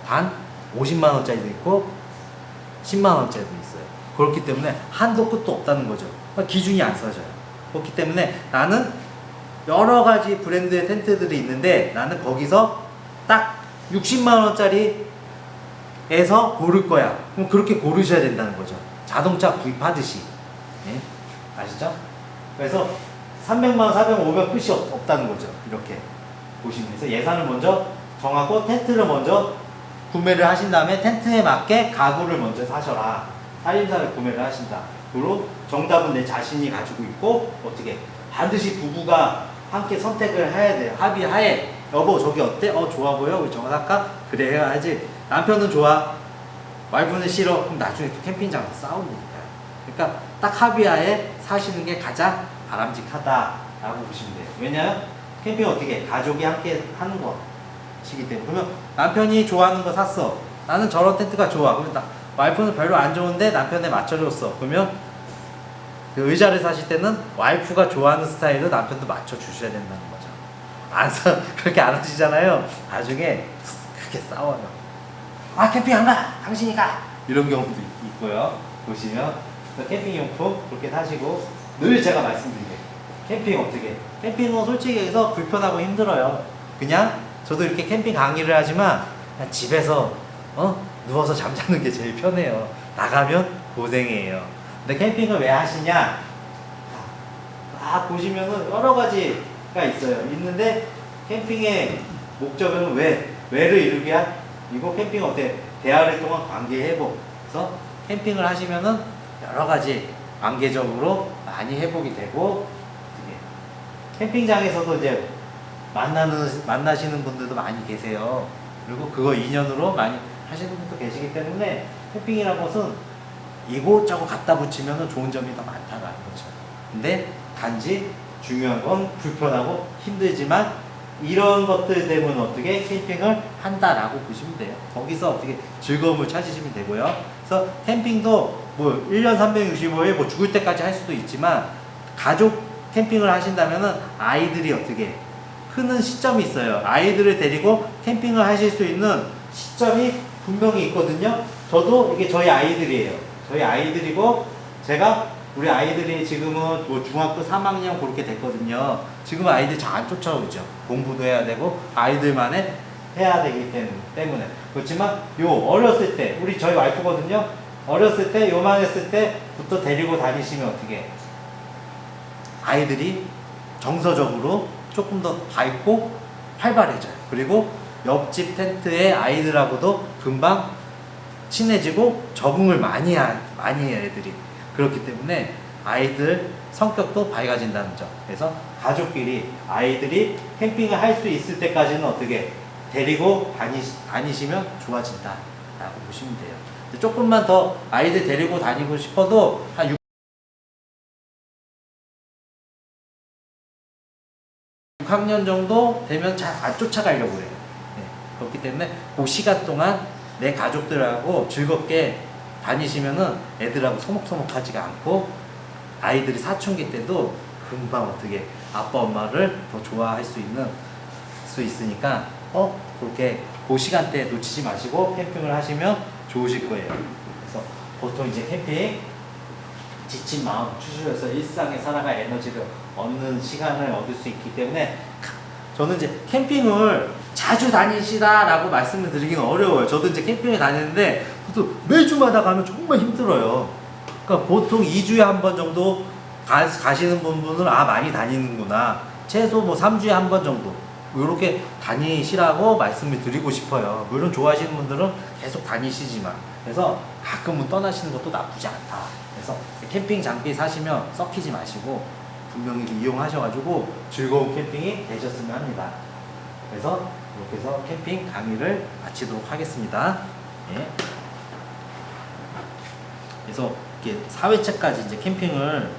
단 50만 원짜리도 있고 10만 원짜리도 있어요. 그렇기 때문에 한도 끝도 없다는 거죠. 기준이 안 서져요. 그렇기 때문에 나는 여러 가지 브랜드의 텐트들이 있는데 나는 거기서 딱 60만 원짜리에서 고를 거야. 그럼 그렇게 고르셔야 된다는 거죠. 자동차 구입하듯이. 네? 아시죠? 그래서 300만 원, 400만 원, 500만 끝이 없다는 거죠. 이렇게 보시면서 예산을 먼저 정하고 텐트를 먼저 구매를 하신 다음에 텐트에 맞게 가구를 먼저 사셔라. 살림살을 구매를 하신다. 그리고 정답은 내 자신이 가지고 있고 어떻게 반드시 부부가 함께 선택을 해야 돼요. 합의하에 여보 저기 어때? 좋아 보여? 우리 저거 살까? 그래 해야지. 남편은 좋아. 와이프는 싫어. 그럼 나중에 또 캠핑장에서 싸우니까요. 그러니까 딱 합의하에 사시는 게 가장 바람직하다라고 보시면 돼요. 왜냐하면 캠핑 어떻게 가족이 함께 하는 것이기 때문에. 그러면 남편이 좋아하는 거 샀어. 나는 저런 텐트가 좋아. 그러면 와이프는 별로 안 좋은데 남편에 맞춰줬어. 그러면 그 의자를 사실 때는 와이프가 좋아하는 스타일로 남편도 맞춰주셔야 된다는 거죠. 그렇게 안 하시잖아요. 나중에 크게 싸워요. 캠핑 안 가! 당신이 가! 이런 경우도 있고요. 보시면 캠핑용품 그렇게 사시고 늘 제가 말씀드리게 캠핑 어떻게 캠핑은 솔직히 얘기해서 불편하고 힘들어요. 그냥 저도 이렇게 캠핑 강의를 하지만 그냥 집에서 누워서 잠자는 게 제일 편해요. 나가면 고생이에요. 근데 캠핑을 왜 하시냐? 보시면은 여러 가지가 있어요. 있는데 캠핑의 목적은 왜를 이루기 위한 이거 캠핑 어때? 대화를 통한 관계 회복. 그래서 캠핑을 하시면은 여러 가지 관계적으로 많이 회복이 되고 캠핑장에서도 이제 만나시는 분들도 많이 계세요. 그리고 그거 인연으로 많이 하시는 분도 계시기 때문에 캠핑이라는 것은 이곳저곳 갖다 붙이면 좋은 점이 더 많다는 거죠. 근데 단지 중요한 건 불편하고 힘들지만 이런 것들 때문에 어떻게 캠핑을 한다라고 보시면 돼요. 거기서 어떻게 즐거움을 찾으시면 되고요. 그래서 캠핑도 뭐 1년 365일 뭐 죽을 때까지 할 수도 있지만 가족 캠핑을 하신다면은 아이들이 어떻게 크는 시점이 있어요. 아이들을 데리고 캠핑을 하실 수 있는 시점이 분명히 있거든요. 저도 이게 저희 아이들이에요. 저희 아이들이고 제가 우리 아이들이 지금은 뭐 중학교 3학년 그렇게 됐거든요. 지금 아이들 잘 안 쫓아오죠. 공부도 해야 되고 아이들만의 해야 되기 때문에. 그렇지만 어렸을 때 저희 와이프거든요. 어렸을 때 요만했을 때부터 데리고 다니시면 어떻게 아이들이 정서적으로 조금 더 밝고 활발해져요. 그리고 옆집 텐트의 아이들하고도 금방 친해지고 적응을 많이 해요, 애들이. 그렇기 때문에 아이들 성격도 밝아진다는 점. 그래서 가족끼리 아이들이 캠핑을 할 수 있을 때까지는 어떻게 데리고 다니시면 좋아진다 라고 보시면 돼요. 조금만 더 아이들 데리고 다니고 싶어도 한 6학년 정도 되면 잘 안 쫓아가려고 해요. 네. 그렇기 때문에 그 시간 동안 내 가족들하고 즐겁게 다니시면은 애들하고 소목소목하지가 않고 아이들이 사춘기 때도 금방 어떻게 아빠 엄마를 더 좋아할 수 있으니까 그렇게 그 시간대에 놓치지 마시고 캠핑을 하시면 좋으실 거예요. 그래서 보통 이제 캠핑 지친 마음 추스려서 일상에 살아갈 에너지를 얻는 시간을 얻을 수 있기 때문에 저는 이제 캠핑을 자주 다니시다라고 말씀을 드리기는 어려워요. 저도 이제 캠핑을 다니는데 또 매주마다 가면 정말 힘들어요. 그러니까 보통 2주에 한 번 정도 가시는 분은 많이 다니는구나. 최소 뭐 3주에 한 번 정도 이렇게 다니시라고 말씀을 드리고 싶어요. 물론 좋아하시는 분들은 계속 다니시지만, 그래서 가끔은 떠나시는 것도 나쁘지 않다. 그래서 캠핑 장비 사시면 썩히지 마시고 분명히 이용하셔가지고 즐거운 캠핑이 되셨으면 합니다. 그래서 이렇게 해서 캠핑 강의를 마치도록 하겠습니다. 예. 그래서 이렇게 4회차까지 이제 캠핑을